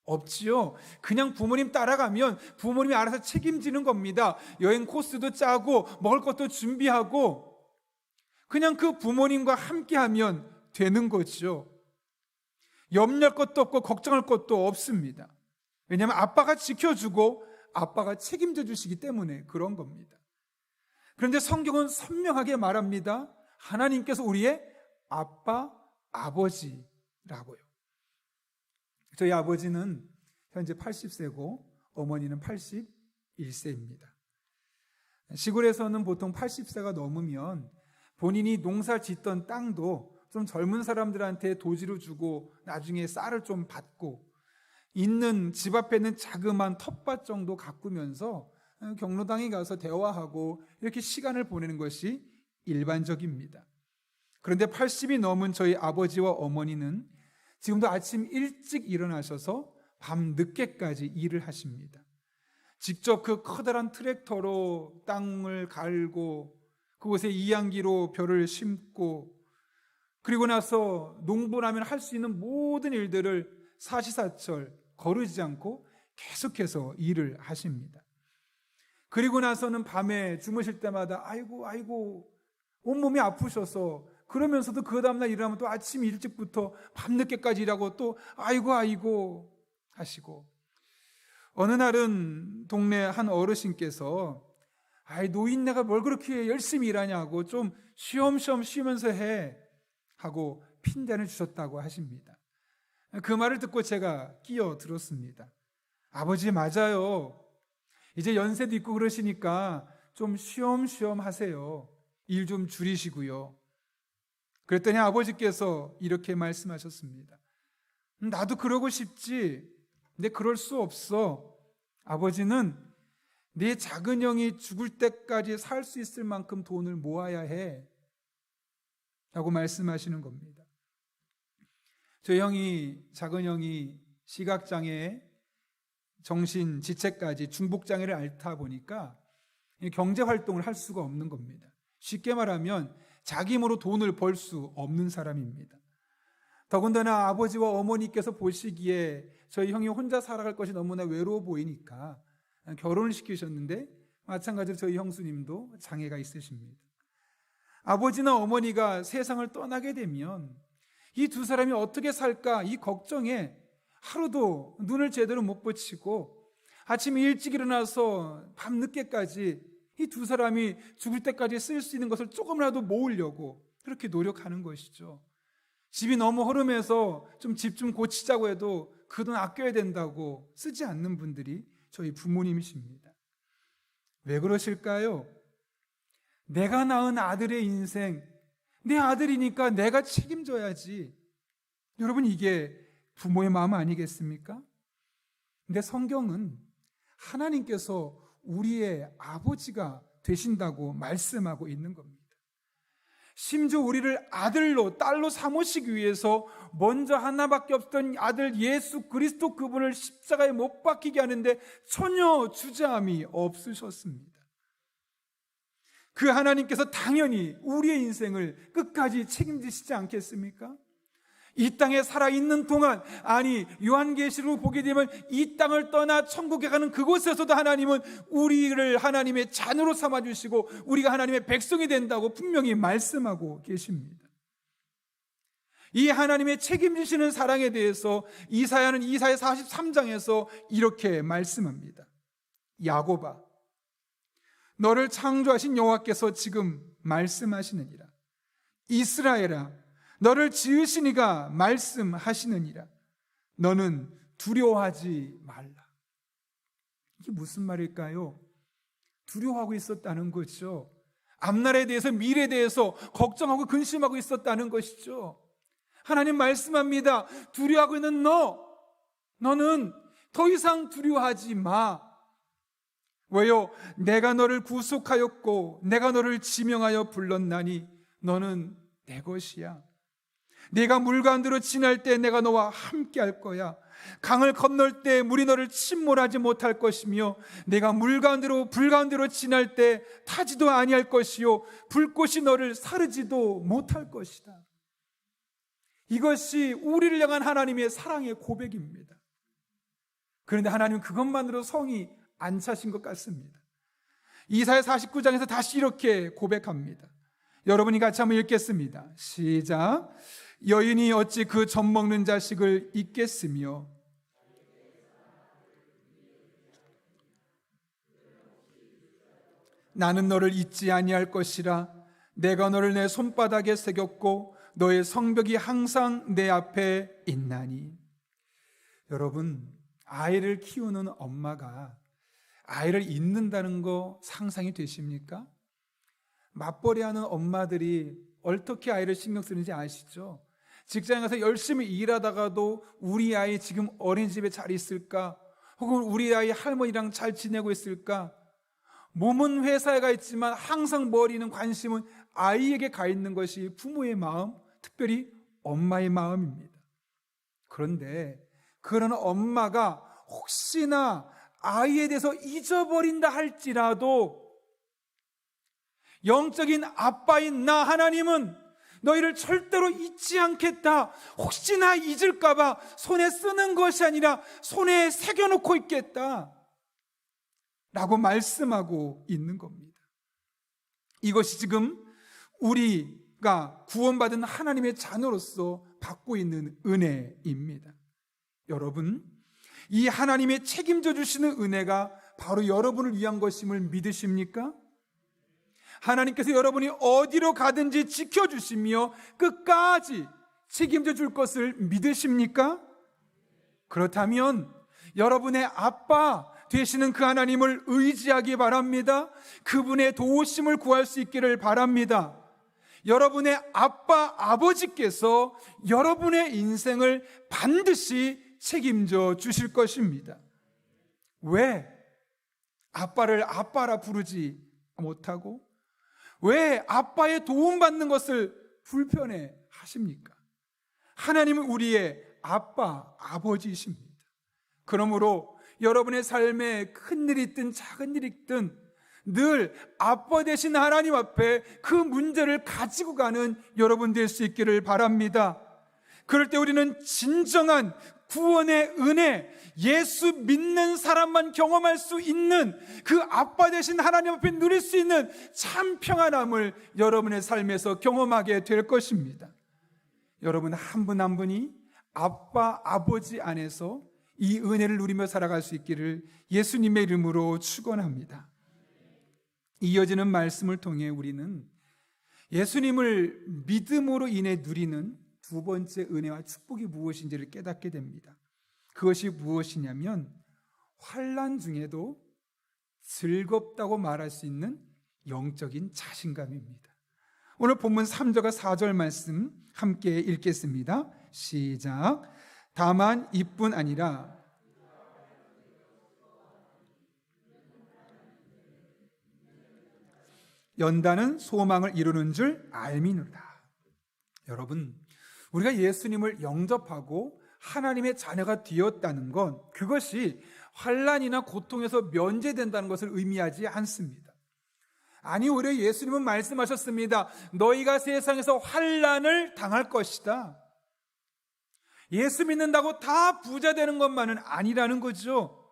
없지요. 그냥 부모님 따라가면 부모님이 알아서 책임지는 겁니다. 여행 코스도 짜고 먹을 것도 준비하고 그냥 그 부모님과 함께하면 되는 거죠. 염려할 것도 없고 걱정할 것도 없습니다. 왜냐하면 아빠가 지켜주고 아빠가 책임져 주시기 때문에 그런 겁니다. 그런데 성경은 선명하게 말합니다. 하나님께서 우리의 아버지라고요. 저희 아버지는 현재 80세고 어머니는 81세입니다. 시골에서는 보통 80세가 넘으면 본인이 농사 짓던 땅도 좀 젊은 사람들한테 도지로 주고 나중에 쌀을 좀 받고 있는 집 앞에 있는 자그마한 텃밭 정도 가꾸면서 경로당에 가서 대화하고 이렇게 시간을 보내는 것이 일반적입니다. 그런데 80이 넘은 저희 아버지와 어머니는 지금도 아침 일찍 일어나셔서 밤 늦게까지 일을 하십니다. 직접 그 커다란 트랙터로 땅을 갈고 그곳에 이양기로 벼를 심고 그리고 나서 농부라면 할 수 있는 모든 일들을 사시사철 거르지 않고 계속해서 일을 하십니다. 그리고 나서는 밤에 주무실 때마다 아이고 온몸이 아프셔서 그러면서도 그 다음날 일하면 또 아침 일찍부터 밤늦게까지 일하고 또 아이고 하시고 어느 날은 동네 한 어르신께서 노인네가 뭘 그렇게 열심히 일하냐고 좀 쉬엄쉬엄 쉬면서 해 하고 핀잔을 주셨다고 하십니다. 그 말을 듣고 제가 끼어들었습니다. 아버지 맞아요. 이제 연세도 있고 그러시니까 좀 쉬엄쉬엄 하세요. 일 좀 줄이시고요. 그랬더니 아버지께서 이렇게 말씀하셨습니다. 나도 그러고 싶지. 근데 그럴 수 없어. 아버지는 네 작은 형이 죽을 때까지 살 수 있을 만큼 돈을 모아야 해. 라고 말씀하시는 겁니다. 저희 작은 형이 시각장애, 정신지체까지 중복장애를 앓다 보니까 경제활동을 할 수가 없는 겁니다. 쉽게 말하면 자기 힘으로 돈을 벌 수 없는 사람입니다. 더군다나 아버지와 어머니께서 보시기에 저희 형이 혼자 살아갈 것이 너무나 외로워 보이니까 결혼을 시키셨는데 마찬가지로 저희 형수님도 장애가 있으십니다. 아버지나 어머니가 세상을 떠나게 되면 이 두 사람이 어떻게 살까 이 걱정에 하루도 눈을 제대로 못 붙이고 아침 일찍 일어나서 밤늦게까지 이 두 사람이 죽을 때까지 쓸 수 있는 것을 조금이라도 모으려고 그렇게 노력하는 것이죠. 집이 너무 허름해서 좀 집 좀 고치자고 해도 그 돈 아껴야 된다고 쓰지 않는 분들이 저희 부모님이십니다. 왜 그러실까요? 내가 낳은 아들의 인생, 내 아들이니까 내가 책임져야지. 여러분, 이게 부모의 마음 아니겠습니까? 근데 성경은 하나님께서 우리의 아버지가 되신다고 말씀하고 있는 겁니다. 심지어 우리를 아들로, 딸로 삼으시기 위해서 먼저 하나밖에 없던 아들 예수 그리스도 그분을 십자가에 못 박히게 하는데 전혀 주저함이 없으셨습니다. 그 하나님께서 당연히 우리의 인생을 끝까지 책임지시지 않겠습니까? 이 땅에 살아있는 동안, 아니 요한계시록을 보게 되면 이 땅을 떠나 천국에 가는 그곳에서도 하나님은 우리를 하나님의 자녀로 삼아주시고 우리가 하나님의 백성이 된다고 분명히 말씀하고 계십니다. 이 하나님의 책임지시는 사랑에 대해서 이사야는 이사야 43장에서 이렇게 말씀합니다. 야곱아, 너를 창조하신 여호와께서 지금 말씀하시느니라. 이스라엘아, 너를 지으신 이가 말씀하시느니라. 너는 두려워하지 말라. 이게 무슨 말일까요? 두려워하고 있었다는 거죠. 앞날에 대해서, 미래에 대해서 걱정하고 근심하고 있었다는 것이죠. 하나님 말씀합니다. 두려워하고 있는 너는 더 이상 두려워하지 마. 왜요? 내가 너를 구속하였고 내가 너를 지명하여 불렀나니 너는 내 것이야. 네가 물 가운데로 지날 때 내가 너와 함께 할 거야. 강을 건널 때 물이 너를 침몰하지 못할 것이며 내가 물 가운데로 불 가운데로 지날 때 타지도 아니할 것이요 불꽃이 너를 사르지도 못할 것이다. 이것이 우리를 향한 하나님의 사랑의 고백입니다. 그런데 하나님은 그것만으로 성이 안 차신 것 같습니다. 이사야 49장에서 다시 이렇게 고백합니다. 여러분이 같이 한번 읽겠습니다. 시작. 여인이 어찌 그 젖 먹는 자식을 잊겠으며 나는 너를 잊지 아니할 것이라. 내가 너를 내 손바닥에 새겼고 너의 성벽이 항상 내 앞에 있나니. 여러분, 아이를 키우는 엄마가 아이를 잊는다는 거 상상이 되십니까? 맞벌이하는 엄마들이 어떻게 아이를 신경 쓰는지 아시죠? 직장에 가서 열심히 일하다가도 우리 아이 지금 어린이집에 잘 있을까? 혹은 우리 아이 할머니랑 잘 지내고 있을까? 몸은 회사에 가 있지만 항상 머리는 관심은 아이에게 가 있는 것이 부모의 마음, 특별히 엄마의 마음입니다. 그런데 그런 엄마가 혹시나 아이에 대해서 잊어버린다 할지라도 영적인 아빠인 나 하나님은 너희를 절대로 잊지 않겠다. 혹시나 잊을까봐 손에 쓰는 것이 아니라 손에 새겨놓고 있겠다 라고 말씀하고 있는 겁니다. 이것이 지금 우리가 구원받은 하나님의 자녀로서 받고 있는 은혜입니다. 여러분, 이 하나님의 책임져 주시는 은혜가 바로 여러분을 위한 것임을 믿으십니까? 하나님께서 여러분이 어디로 가든지 지켜주시며 끝까지 책임져 줄 것을 믿으십니까? 그렇다면 여러분의 아빠 되시는 그 하나님을 의지하기 바랍니다. 그분의 도우심을 구할 수 있기를 바랍니다. 여러분의 아빠, 아버지께서 여러분의 인생을 반드시 책임져 주실 것입니다. 왜 아빠를 아빠라 부르지 못하고 왜 아빠의 도움받는 것을 불편해 하십니까? 하나님은 우리의 아빠, 아버지이십니다. 그러므로 여러분의 삶에 큰 일이 있든 작은 일이 있든 늘 아빠 되신 하나님 앞에 그 문제를 가지고 가는 여러분 될 수 있기를 바랍니다. 그럴 때 우리는 진정한 구원의 은혜, 예수 믿는 사람만 경험할 수 있는 그 아빠 되신 하나님 앞에 누릴 수 있는 참 평안함을 여러분의 삶에서 경험하게 될 것입니다. 여러분 한 분 한 분이 아빠, 아버지 안에서 이 은혜를 누리며 살아갈 수 있기를 예수님의 이름으로 축원합니다. 이어지는 말씀을 통해 우리는 예수님을 믿음으로 인해 누리는 두 번째 은혜와 축복이 무엇인지를 깨닫게 됩니다. 그것이 무엇이냐면 환난 중에도 즐겁다고 말할 수 있는 영적인 자신감입니다. 오늘 본문 3절과 4절 말씀 함께 읽겠습니다. 시작. 다만 이뿐 아니라 연단은 소망을 이루는 줄 알미노라. 여러분, 우리가 예수님을 영접하고 하나님의 자녀가 되었다는 건 그것이 환난이나 고통에서 면제된다는 것을 의미하지 않습니다. 아니, 오히려 예수님은 말씀하셨습니다. 너희가 세상에서 환난을 당할 것이다. 예수 믿는다고 다 부자 되는 것만은 아니라는 거죠.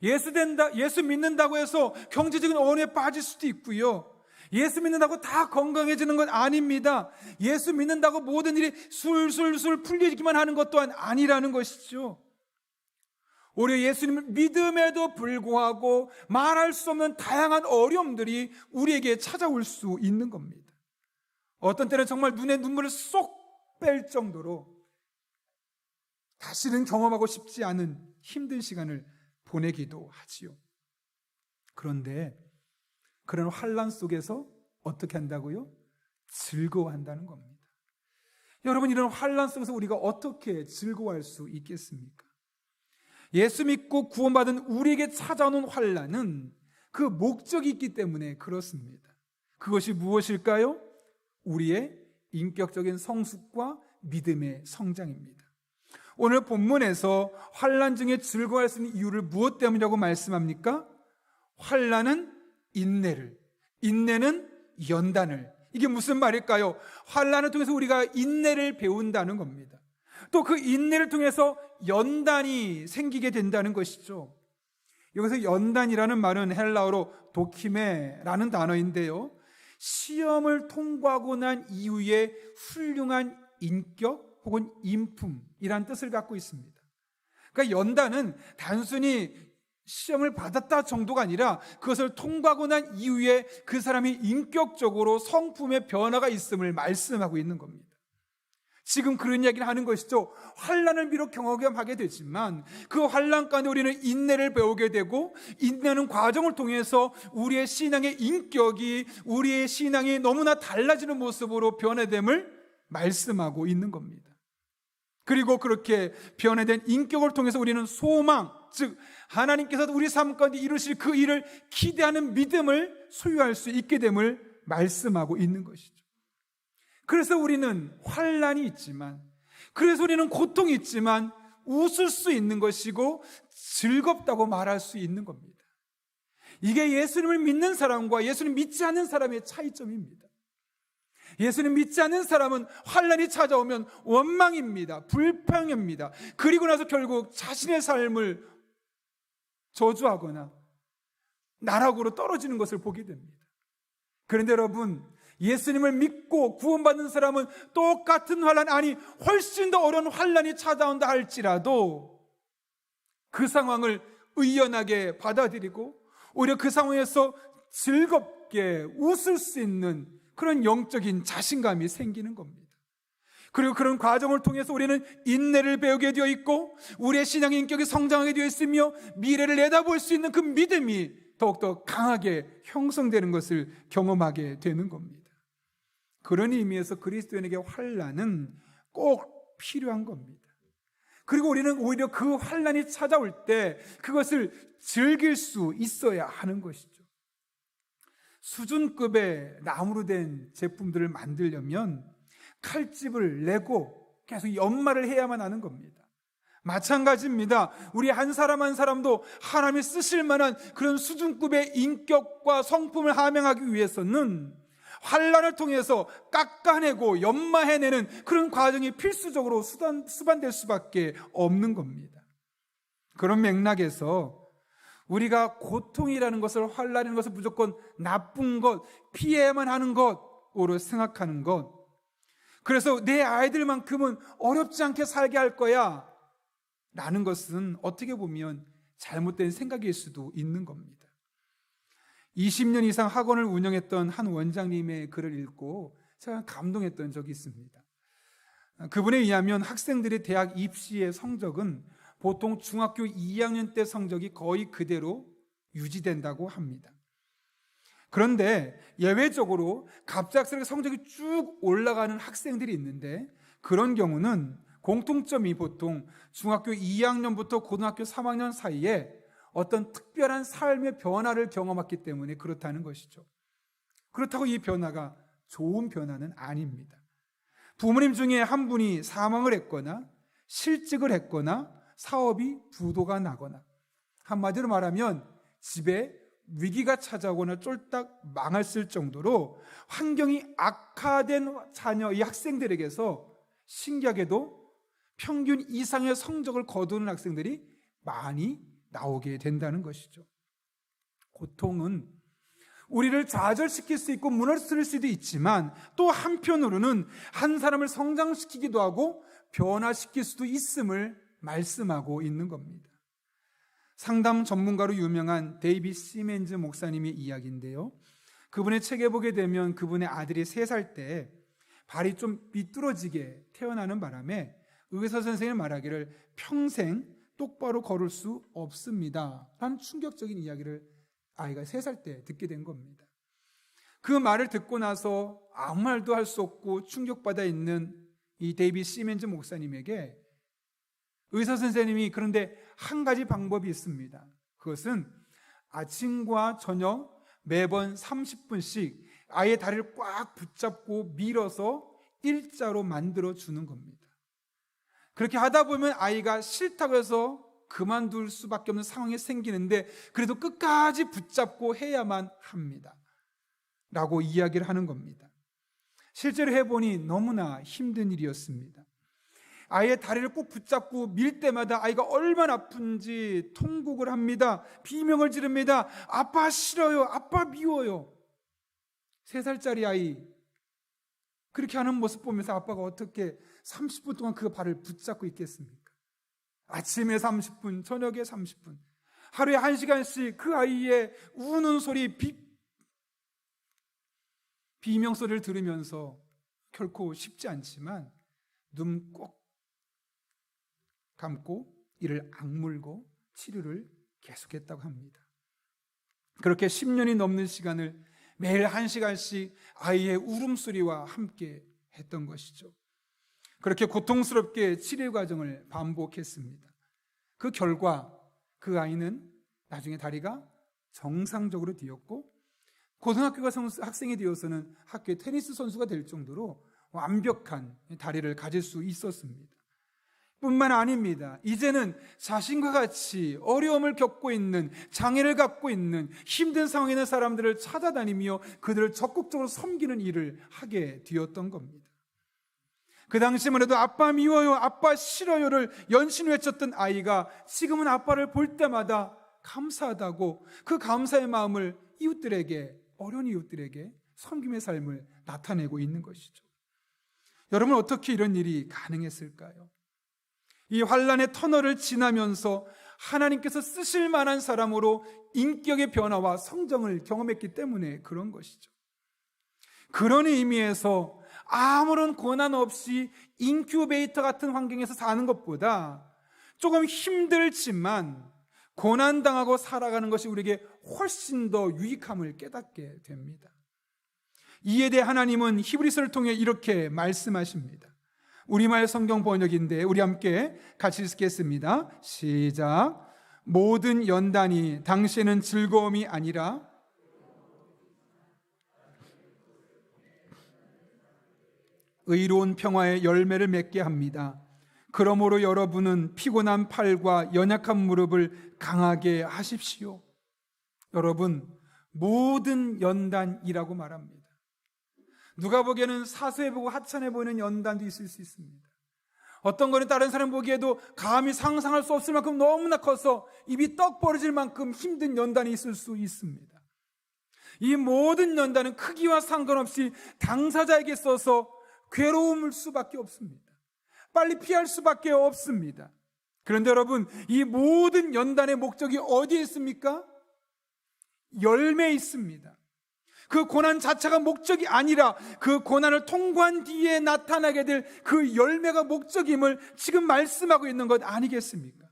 예수 믿는다고 해서 경제적인 어려움에 빠질 수도 있고요. 예수 믿는다고 다 건강해지는 건 아닙니다. 예수 믿는다고 모든 일이 술술술 풀리기만 하는 것 또한 아니라는 것이죠. 오히려 예수님을 믿음에도 불구하고 말할 수 없는 다양한 어려움들이 우리에게 찾아올 수 있는 겁니다. 어떤 때는 정말 눈에 눈물을 쏙 뺄 정도로 다시는 경험하고 싶지 않은 힘든 시간을 보내기도 하지요. 그런데 그런 환난 속에서 어떻게 한다고요? 즐거워한다는 겁니다. 여러분, 이런 환난 속에서 우리가 어떻게 즐거워할 수 있겠습니까? 예수 믿고 구원받은 우리에게 찾아오는 환난은 그 목적이 있기 때문에 그렇습니다. 그것이 무엇일까요? 우리의 인격적인 성숙과 믿음의 성장입니다. 오늘 본문에서 환난 중에 즐거워할 수 있는 이유를 무엇 때문이라고 말씀합니까? 환난은 인내를, 인내는 연단을. 이게 무슨 말일까요? 환난을 통해서 우리가 인내를 배운다는 겁니다. 또 그 인내를 통해서 연단이 생기게 된다는 것이죠. 여기서 연단이라는 말은 헬라어로 도키메라는 단어인데요, 시험을 통과하고 난 이후에 훌륭한 인격 혹은 인품이란 뜻을 갖고 있습니다. 그러니까 연단은 단순히 시험을 받았다 정도가 아니라 그것을 통과하고 난 이후에 그 사람이 인격적으로 성품의 변화가 있음을 말씀하고 있는 겁니다. 지금 그런 이야기를 하는 것이죠. 환난을 비록 경험하게 되지만 그 환난 가운데 우리는 인내를 배우게 되고, 인내는 과정을 통해서 우리의 신앙의 인격이, 우리의 신앙이 너무나 달라지는 모습으로 변화됨을 말씀하고 있는 겁니다. 그리고 그렇게 변화된 인격을 통해서 우리는 소망, 즉 하나님께서 우리 삶 가운데 이루실 그 일을 기대하는 믿음을 소유할 수 있게 됨을 말씀하고 있는 것이죠. 그래서 우리는 환난이 있지만, 그래서 우리는 고통이 있지만 웃을 수 있는 것이고 즐겁다고 말할 수 있는 겁니다. 이게 예수님을 믿는 사람과 예수님 믿지 않는 사람의 차이점입니다. 예수님 믿지 않는 사람은 환난이 찾아오면 원망입니다. 불평입니다. 그리고 나서 결국 자신의 삶을 저주하거나 나락으로 떨어지는 것을 보게 됩니다. 그런데 여러분, 예수님을 믿고 구원받는 사람은 똑같은 환난, 아니 훨씬 더 어려운 환난이 찾아온다 할지라도 그 상황을 의연하게 받아들이고 오히려 그 상황에서 즐겁게 웃을 수 있는 그런 영적인 자신감이 생기는 겁니다. 그리고 그런 과정을 통해서 우리는 인내를 배우게 되어 있고 우리의 신앙의 인격이 성장하게 되어 있으며 미래를 내다볼 수 있는 그 믿음이 더욱더 강하게 형성되는 것을 경험하게 되는 겁니다. 그런 의미에서 그리스도인에게 환난은 꼭 필요한 겁니다. 그리고 우리는 오히려 그 환난이 찾아올 때 그것을 즐길 수 있어야 하는 것이죠. 수준급의 나무로 된 제품들을 만들려면 칼집을 내고 계속 연마를 해야만 하는 겁니다. 마찬가지입니다. 우리 한 사람 한 사람도 하나님이 쓰실 만한 그런 수준급의 인격과 성품을 함양하기 위해서는 환난을 통해서 깎아내고 연마해내는 그런 과정이 필수적으로 수반될 수밖에 없는 겁니다. 그런 맥락에서 우리가 고통이라는 것을, 환난이라는 것을 무조건 나쁜 것, 피해야만 하는 것으로 생각하는 것, 그래서 내 아이들만큼은 어렵지 않게 살게 할 거야 라는 것은 어떻게 보면 잘못된 생각일 수도 있는 겁니다. 20년 이상 학원을 운영했던 한 원장님의 글을 읽고 제가 감동했던 적이 있습니다. 그분에 의하면 학생들의 대학 입시의 성적은 보통 중학교 2학년 때 성적이 거의 그대로 유지된다고 합니다. 그런데 예외적으로 갑작스럽게 성적이 쭉 올라가는 학생들이 있는데 그런 경우는 공통점이 보통 중학교 2학년부터 고등학교 3학년 사이에 어떤 특별한 삶의 변화를 경험했기 때문에 그렇다는 것이죠. 그렇다고 이 변화가 좋은 변화는 아닙니다. 부모님 중에 한 분이 사망을 했거나 실직을 했거나 사업이 부도가 나거나 한마디로 말하면 집에 위기가 찾아오거나 쫄딱 망했을 정도로 환경이 악화된 자녀, 이 학생들에게서 신기하게도 평균 이상의 성적을 거두는 학생들이 많이 나오게 된다는 것이죠. 고통은 우리를 좌절시킬 수 있고 무너뜨릴 수도 있지만 또 한편으로는 한 사람을 성장시키기도 하고 변화시킬 수도 있음을 말씀하고 있는 겁니다. 상담 전문가로 유명한 데이빗 시멘즈 목사님의 이야기인데요, 그분의 책에 보게 되면 그분의 아들이 3살 때 발이 좀 삐뚤어지게 태어나는 바람에 의사 선생님이 말하기를 평생 똑바로 걸을 수 없습니다 라는 충격적인 이야기를 아이가 3살 때 듣게 된 겁니다. 그 말을 듣고 나서 아무 말도 할 수 없고 충격받아 있는 이 데이빗 시멘즈 목사님에게 의사 선생님이 그런데 한 가지 방법이 있습니다. 그것은 아침과 저녁 매번 30분씩 아이의 다리를 꽉 붙잡고 밀어서 일자로 만들어 주는 겁니다. 그렇게 하다 보면 아이가 싫다고 해서 그만둘 수밖에 없는 상황이 생기는데 그래도 끝까지 붙잡고 해야만 합니다 라고 이야기를 하는 겁니다. 실제로 해보니 너무나 힘든 일이었습니다. 아이의 다리를 꼭 붙잡고 밀 때마다 아이가 얼마나 아픈지 통곡을 합니다. 비명을 지릅니다. 아빠 싫어요. 아빠 미워요. 3살짜리 아이 그렇게 하는 모습 보면서 아빠가 어떻게 30분 동안 그 발을 붙잡고 있겠습니까? 아침에 30분, 저녁에 30분, 하루에 1시간씩 그 아이의 우는 소리, 비명 소리를 들으면서 결코 쉽지 않지만 눈 꼭 감고 이를 악물고 치료를 계속했다고 합니다. 그렇게 10년이 넘는 시간을 매일 1시간씩 아이의 울음소리와 함께 했던 것이죠. 그렇게 고통스럽게 치료 과정을 반복했습니다. 그 결과 그 아이는 나중에 다리가 정상적으로 되었고 고등학교가 학생이 되어서는 학교의 테니스 선수가 될 정도로 완벽한 다리를 가질 수 있었습니다. 뿐만 아닙니다. 이제는 자신과 같이 어려움을 겪고 있는, 장애를 갖고 있는, 힘든 상황에 있는 사람들을 찾아다니며 그들을 적극적으로 섬기는 일을 하게 되었던 겁니다. 그 당시만 해도 아빠 미워요, 아빠 싫어요를 연신 외쳤던 아이가 지금은 아빠를 볼 때마다 감사하다고 그 감사의 마음을 이웃들에게, 어려운 이웃들에게 섬김의 삶을 나타내고 있는 것이죠. 여러분, 어떻게 이런 일이 가능했을까요? 이 환난의 터널을 지나면서 하나님께서 쓰실 만한 사람으로 인격의 변화와 성장을 경험했기 때문에 그런 것이죠. 그런 의미에서 아무런 고난 없이 인큐베이터 같은 환경에서 사는 것보다 조금 힘들지만 고난당하고 살아가는 것이 우리에게 훨씬 더 유익함을 깨닫게 됩니다. 이에 대해 하나님은 히브리서를 통해 이렇게 말씀하십니다. 우리말 성경 번역인데 우리 함께 같이 읽겠습니다. 시작. 모든 연단이 당시에는 즐거움이 아니라 의로운 평화의 열매를 맺게 합니다. 그러므로 여러분은 피곤한 팔과 연약한 무릎을 강하게 하십시오. 여러분, 모든 연단이라고 말합니다. 누가 보기에는 사소해 보고 하찮아 보이는 연단도 있을 수 있습니다. 어떤 거는 다른 사람 보기에도 감히 상상할 수 없을 만큼 너무나 커서 입이 떡 벌어질 만큼 힘든 연단이 있을 수 있습니다. 이 모든 연단은 크기와 상관없이 당사자에게 있어서 괴로움일 수밖에 없습니다. 빨리 피할 수밖에 없습니다. 그런데 여러분, 이 모든 연단의 목적이 어디에 있습니까? 열매에 있습니다. 그 고난 자체가 목적이 아니라 그 고난을 통과한 뒤에 나타나게 될 그 열매가 목적임을 지금 말씀하고 있는 것 아니겠습니까?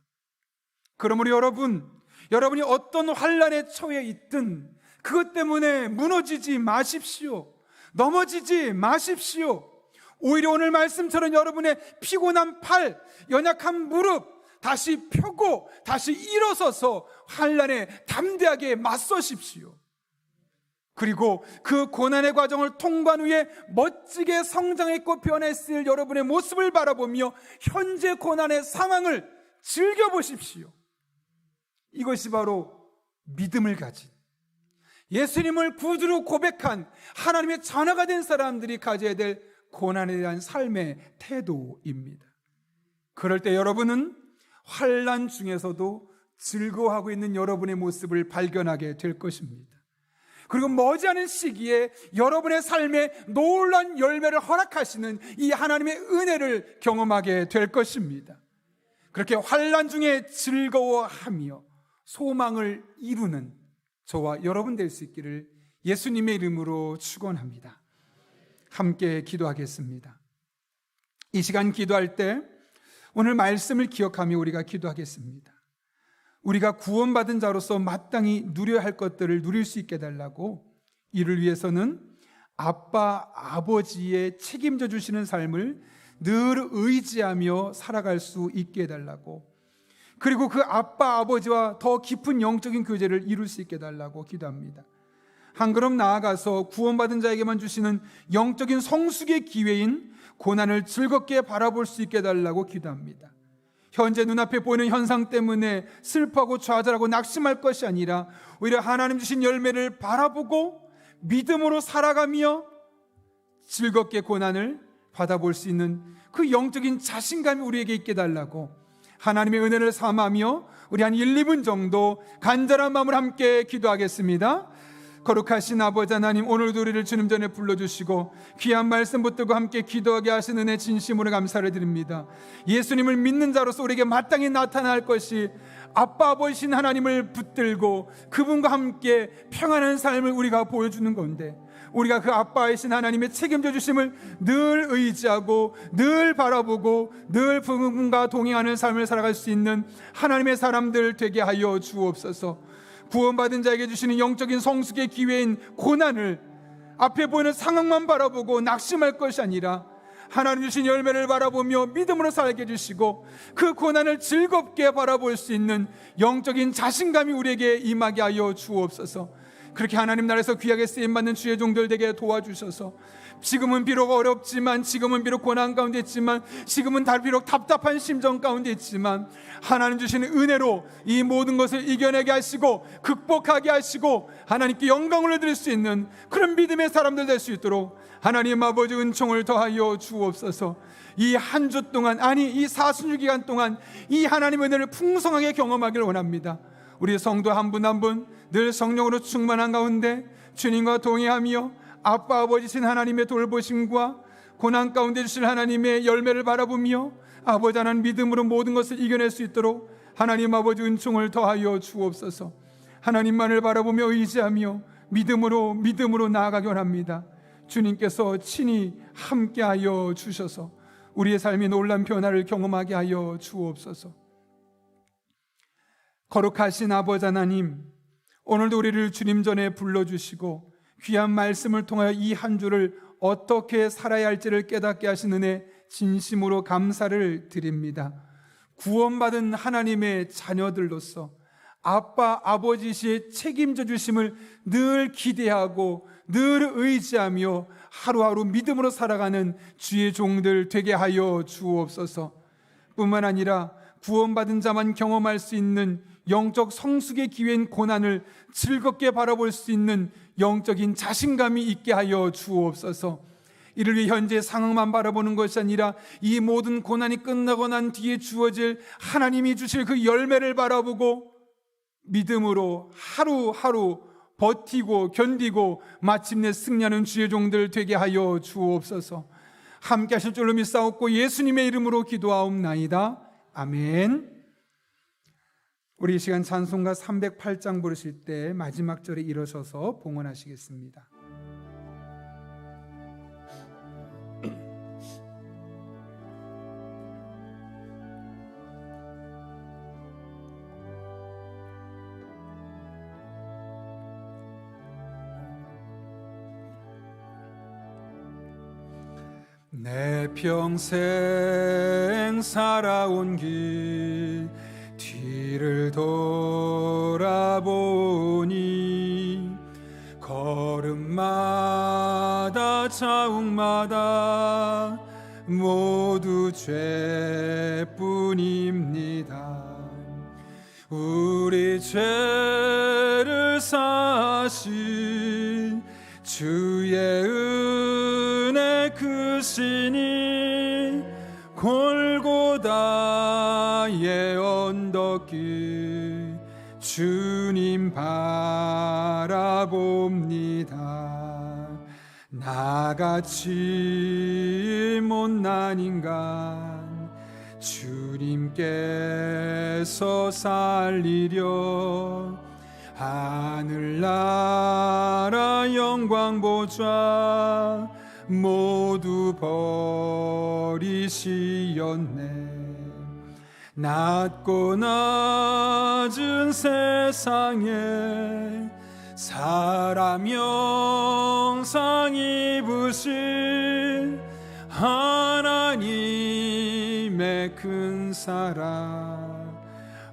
그러므로 여러분이 어떤 환난에 처해 있든 그것 때문에 무너지지 마십시오. 넘어지지 마십시오. 오히려 오늘 말씀처럼 여러분의 피곤한 팔, 연약한 무릎 다시 펴고 다시 일어서서 환난에 담대하게 맞서십시오. 그리고 그 고난의 과정을 통과한 후에 멋지게 성장했고 변했을 여러분의 모습을 바라보며 현재 고난의 상황을 즐겨보십시오. 이것이 바로 믿음을 가진, 예수님을 구주로 고백한 하나님의 자녀가 된 사람들이 가져야 될 고난에 대한 삶의 태도입니다. 그럴 때 여러분은 환난 중에서도 즐거워하고 있는 여러분의 모습을 발견하게 될 것입니다. 그리고 머지않은 시기에 여러분의 삶에 놀라운 열매를 허락하시는 이 하나님의 은혜를 경험하게 될 것입니다. 그렇게 환난 중에 즐거워하며 소망을 이루는 저와 여러분 될 수 있기를 예수님의 이름으로 축원합니다. 함께 기도하겠습니다. 이 시간 기도할 때 오늘 말씀을 기억하며 우리가 기도하겠습니다. 우리가 구원받은 자로서 마땅히 누려야 할 것들을 누릴 수 있게 해달라고, 이를 위해서는 아빠, 아버지의 책임져 주시는 삶을 늘 의지하며 살아갈 수 있게 해달라고, 그리고 그 아빠, 아버지와 더 깊은 영적인 교제를 이룰 수 있게 해달라고 기도합니다. 한 걸음 나아가서 구원받은 자에게만 주시는 영적인 성숙의 기회인 고난을 즐겁게 바라볼 수 있게 해달라고 기도합니다. 현재 눈앞에 보이는 현상 때문에 슬퍼하고 좌절하고 낙심할 것이 아니라 오히려 하나님 주신 열매를 바라보고 믿음으로 살아가며 즐겁게 고난을 받아볼 수 있는 그 영적인 자신감이 우리에게 있게 해달라고 하나님의 은혜를 삼하며 우리 한 1, 2분 정도 간절한 마음으로 함께 기도하겠습니다. 거룩하신 아버지 하나님, 오늘도 우리를 주님 전에 불러주시고 귀한 말씀 붙들고 함께 기도하게 하신 은혜 진심으로 감사를 드립니다. 예수님을 믿는 자로서 우리에게 마땅히 나타날 것이 아빠 아버지신 하나님을 붙들고 그분과 함께 평안한 삶을 우리가 보여주는 건데, 우리가 그 아빠이신 하나님의 책임져 주심을 늘 의지하고 늘 바라보고 늘 그분과 동행하는 삶을 살아갈 수 있는 하나님의 사람들 되게 하여 주옵소서. 구원받은 자에게 주시는 영적인 성숙의 기회인 고난을 앞에 보이는 상황만 바라보고 낙심할 것이 아니라 하나님 주신 열매를 바라보며 믿음으로 살게 해주시고 그 고난을 즐겁게 바라볼 수 있는 영적인 자신감이 우리에게 임하게 하여 주옵소서. 그렇게 하나님 나라에서 귀하게 쓰임받는 주의 종들 되게 도와주셔서 지금은 비록 어렵지만, 지금은 비록 고난 가운데 있지만, 지금은 비록 답답한 심정 가운데 있지만 하나님 주시는 은혜로 이 모든 것을 이겨내게 하시고 극복하게 하시고 하나님께 영광을 드릴 수 있는 그런 믿음의 사람들 될 수 있도록 하나님 아버지 은총을 더하여 주옵소서. 이 한 주 동안, 아니 이 46기간 동안 이 하나님의 은혜를 풍성하게 경험하기를 원합니다. 우리 성도 한 분 한 분 늘 성령으로 충만한 가운데 주님과 동행하며 아빠 아버지신 하나님의 돌보심과 고난 가운데 주실 하나님의 열매를 바라보며 아버지 하나님 믿음으로 모든 것을 이겨낼 수 있도록 하나님 아버지 은총을 더하여 주옵소서. 하나님만을 바라보며 의지하며 믿음으로 나아가기 원합니다. 주님께서 친히 함께하여 주셔서 우리의 삶이 놀라운 변화를 경험하게 하여 주옵소서. 거룩하신 아버지 하나님, 오늘도 우리를 주님 전에 불러주시고 귀한 말씀을 통하여 이 한 주를 어떻게 살아야 할지를 깨닫게 하신 은혜 진심으로 감사를 드립니다. 구원받은 하나님의 자녀들로서 아빠, 아버지시의 책임져 주심을 늘 기대하고 늘 의지하며 하루하루 믿음으로 살아가는 주의 종들 되게 하여 주옵소서. 뿐만 아니라 구원받은 자만 경험할 수 있는 영적 성숙의 기회인 고난을 즐겁게 바라볼 수 있는 영적인 자신감이 있게 하여 주옵소서. 이를 위해 현재 상황만 바라보는 것이 아니라 이 모든 고난이 끝나고 난 뒤에 주어질 하나님이 주실 그 열매를 바라보고 믿음으로 하루하루 버티고 견디고 마침내 승리하는 주의 종들 되게 하여 주옵소서. 함께 하실 줄로 믿사옵고 예수님의 이름으로 기도하옵나이다. 아멘. 우리 이 시간 찬송가 308장 부르실 때 마지막 절에 일어서서 봉헌하시겠습니다. 내 평생 살아온 길 뒤를 돌아보니 걸음마다 자욱마다 모두 죄뿐입니다. 우리 죄를 사신 주의 은혜 크시니 골고다의 언덕길 주님 바라봅니다. 나같이 못난 인간 주님께서 살리려 하늘나라 영광 보좌 모두 버리시었네. 낮고 낮은 세상에 사람 형상 입으신 하나님의 큰 사랑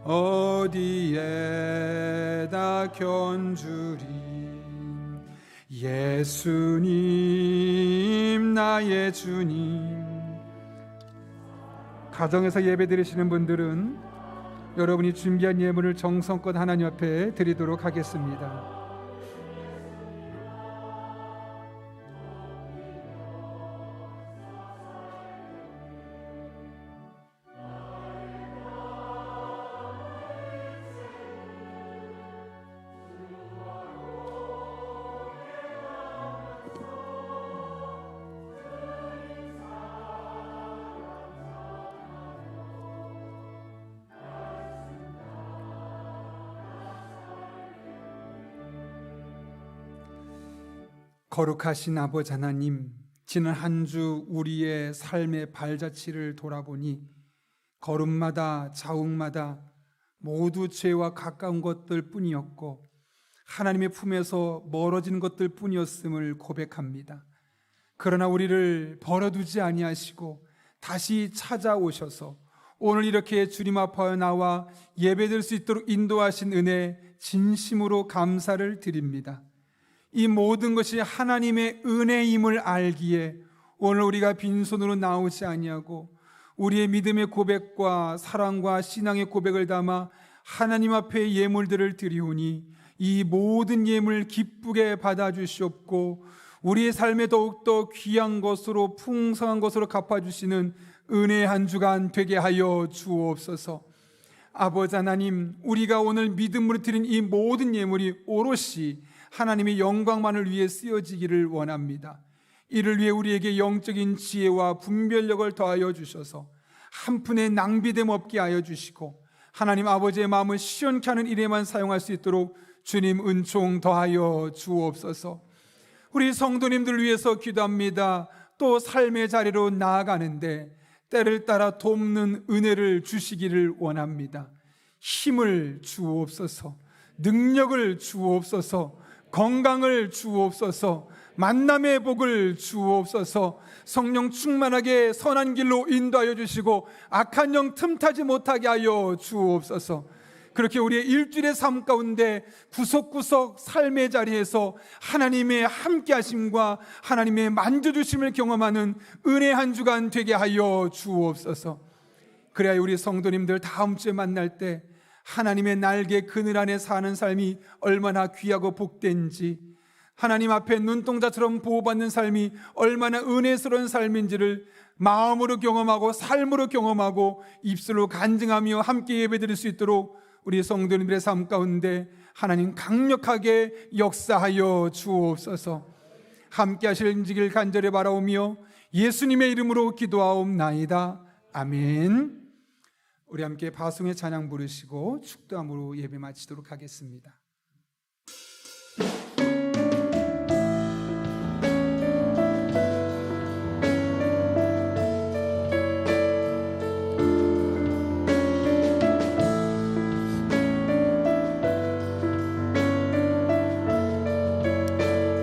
어디에다 견주리. 예수님 나의 주님. 가정에서 예배 드리시는 분들은 여러분이 준비한 예물을 정성껏 하나님 앞에 드리도록 하겠습니다. 거룩하신 아버지 하나님, 지난 한 주 우리의 삶의 발자취를 돌아보니 걸음마다 자욱마다 모두 죄와 가까운 것들 뿐이었고 하나님의 품에서 멀어진 것들 뿐이었음을 고백합니다. 그러나 우리를 버려두지 아니하시고 다시 찾아오셔서 오늘 이렇게 주님 앞에 나와 예배드릴 수 있도록 인도하신 은혜 진심으로 감사를 드립니다. 이 모든 것이 하나님의 은혜임을 알기에 오늘 우리가 빈손으로 나오지 아니하고 우리의 믿음의 고백과 사랑과 신앙의 고백을 담아 하나님 앞에 예물들을 드리오니 이 모든 예물 기쁘게 받아주시옵고 우리의 삶에 더욱더 귀한 것으로 풍성한 것으로 갚아주시는 은혜의 한 주간 되게 하여 주옵소서. 아버지 하나님, 우리가 오늘 믿음으로 드린 이 모든 예물이 오롯이 하나님의 영광만을 위해 쓰여지기를 원합니다. 이를 위해 우리에게 영적인 지혜와 분별력을 더하여 주셔서 한 푼의 낭비됨 없게 하여 주시고 하나님 아버지의 마음을 시원케 하는 일에만 사용할 수 있도록 주님 은총 더하여 주옵소서. 우리 성도님들 위해서 기도합니다. 또 삶의 자리로 나아가는데 때를 따라 돕는 은혜를 주시기를 원합니다. 힘을 주옵소서, 능력을 주옵소서, 건강을 주옵소서, 만남의 복을 주옵소서, 성령 충만하게 선한 길로 인도하여 주시고 악한 영 틈타지 못하게 하여 주옵소서. 그렇게 우리의 일주일의 삶 가운데 구석구석 삶의 자리에서 하나님의 함께하심과 하나님의 만져주심을 경험하는 은혜 한 주간 되게 하여 주옵소서. 그래야 우리 성도님들 다음 주에 만날 때 하나님의 날개 그늘 안에 사는 삶이 얼마나 귀하고 복된지, 하나님 앞에 눈동자처럼 보호받는 삶이 얼마나 은혜스러운 삶인지를 마음으로 경험하고 삶으로 경험하고 입술로 간증하며 함께 예배드릴 수 있도록 우리 성도님들의 삶 가운데 하나님 강력하게 역사하여 주옵소서. 함께 하실지길 간절히 바라오며 예수님의 이름으로 기도하옵나이다. 아멘. 우리 함께 바송의 찬양 부르시고 축도함으로 예배 마치도록 하겠습니다.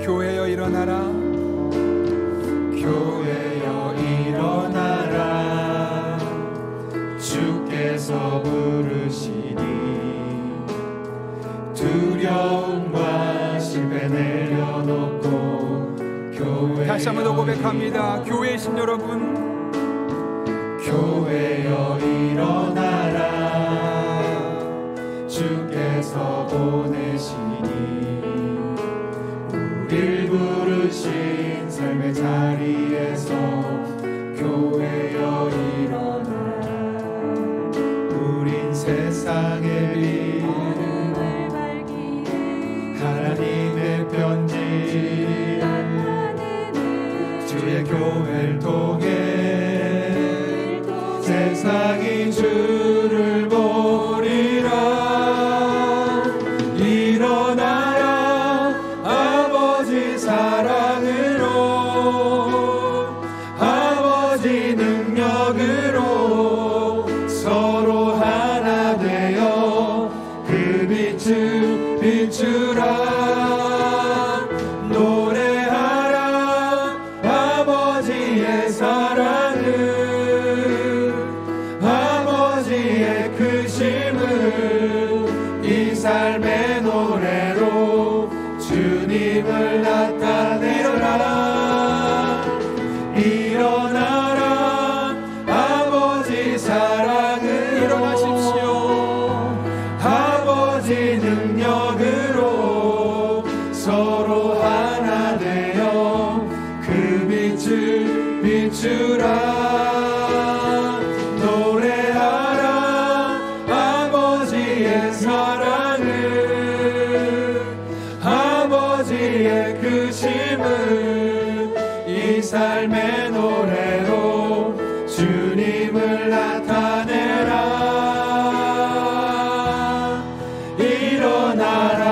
교회여 일어나라, 교회여 일어나라, 주께서 부르시니 두려움과 실패 내려놓고 교회 다시 한번 더 고백합니다. 교회이신 여러분, 교회여 일어나라, 주께서 보내시니 우릴 부르신 삶의 자리에서 교회여 일어나라. 우린 세상의 빛, 하나님의 편지, 주의 교회를 통해 세상이 주를 보리라. 일어나라, 아버지 사랑으로, 아버지 능력으로 서로 하나 되어 그 빛을 비추라. 노래하라 아버지의 사랑을, 아버지의 크심을 이 삶의 노래로 주님을 나타내라. 일어나라 아버지 사랑으로, 일어나십시오. 아버지 능력으로 서로 하나 되어 그 빛을 비추라. 노래하라 아버지의 사랑을, 아버지의 크심을 이 삶의 노래로 주님을 나타내라. 일어나라.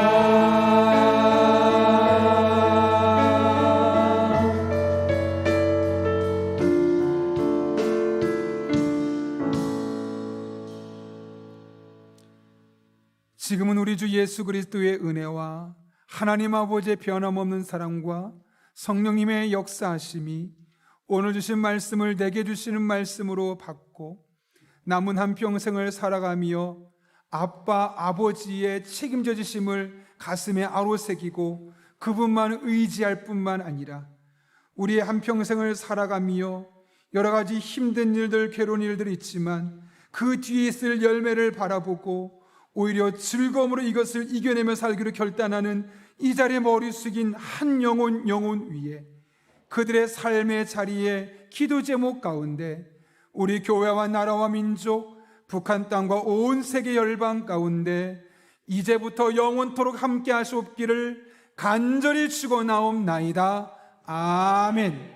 지금은 우리 주 예수 그리스도의 은혜와 하나님 아버지의 변함없는 사랑과 성령님의 역사하심이 오늘 주신 말씀을 내게 주시는 말씀으로 받고 남은 한평생을 살아가며 아빠 아버지의 책임져 주심을 가슴에 아로새기고 그분만 의지할 뿐만 아니라 우리의 한평생을 살아가며 여러 가지 힘든 일들, 괴로운 일들이 있지만 그 뒤에 있을 열매를 바라보고 오히려 즐거움으로 이것을 이겨내며 살기로 결단하는 이 자리에 머리 숙인 한 영혼 위에 그들의 삶의 자리에 기도 제목 가운데 우리 교회와 나라와 민족, 북한 땅과 온 세계 열방 가운데 이제부터 영원토록 함께 하시옵기를 간절히 축원하옵나이다. 아멘.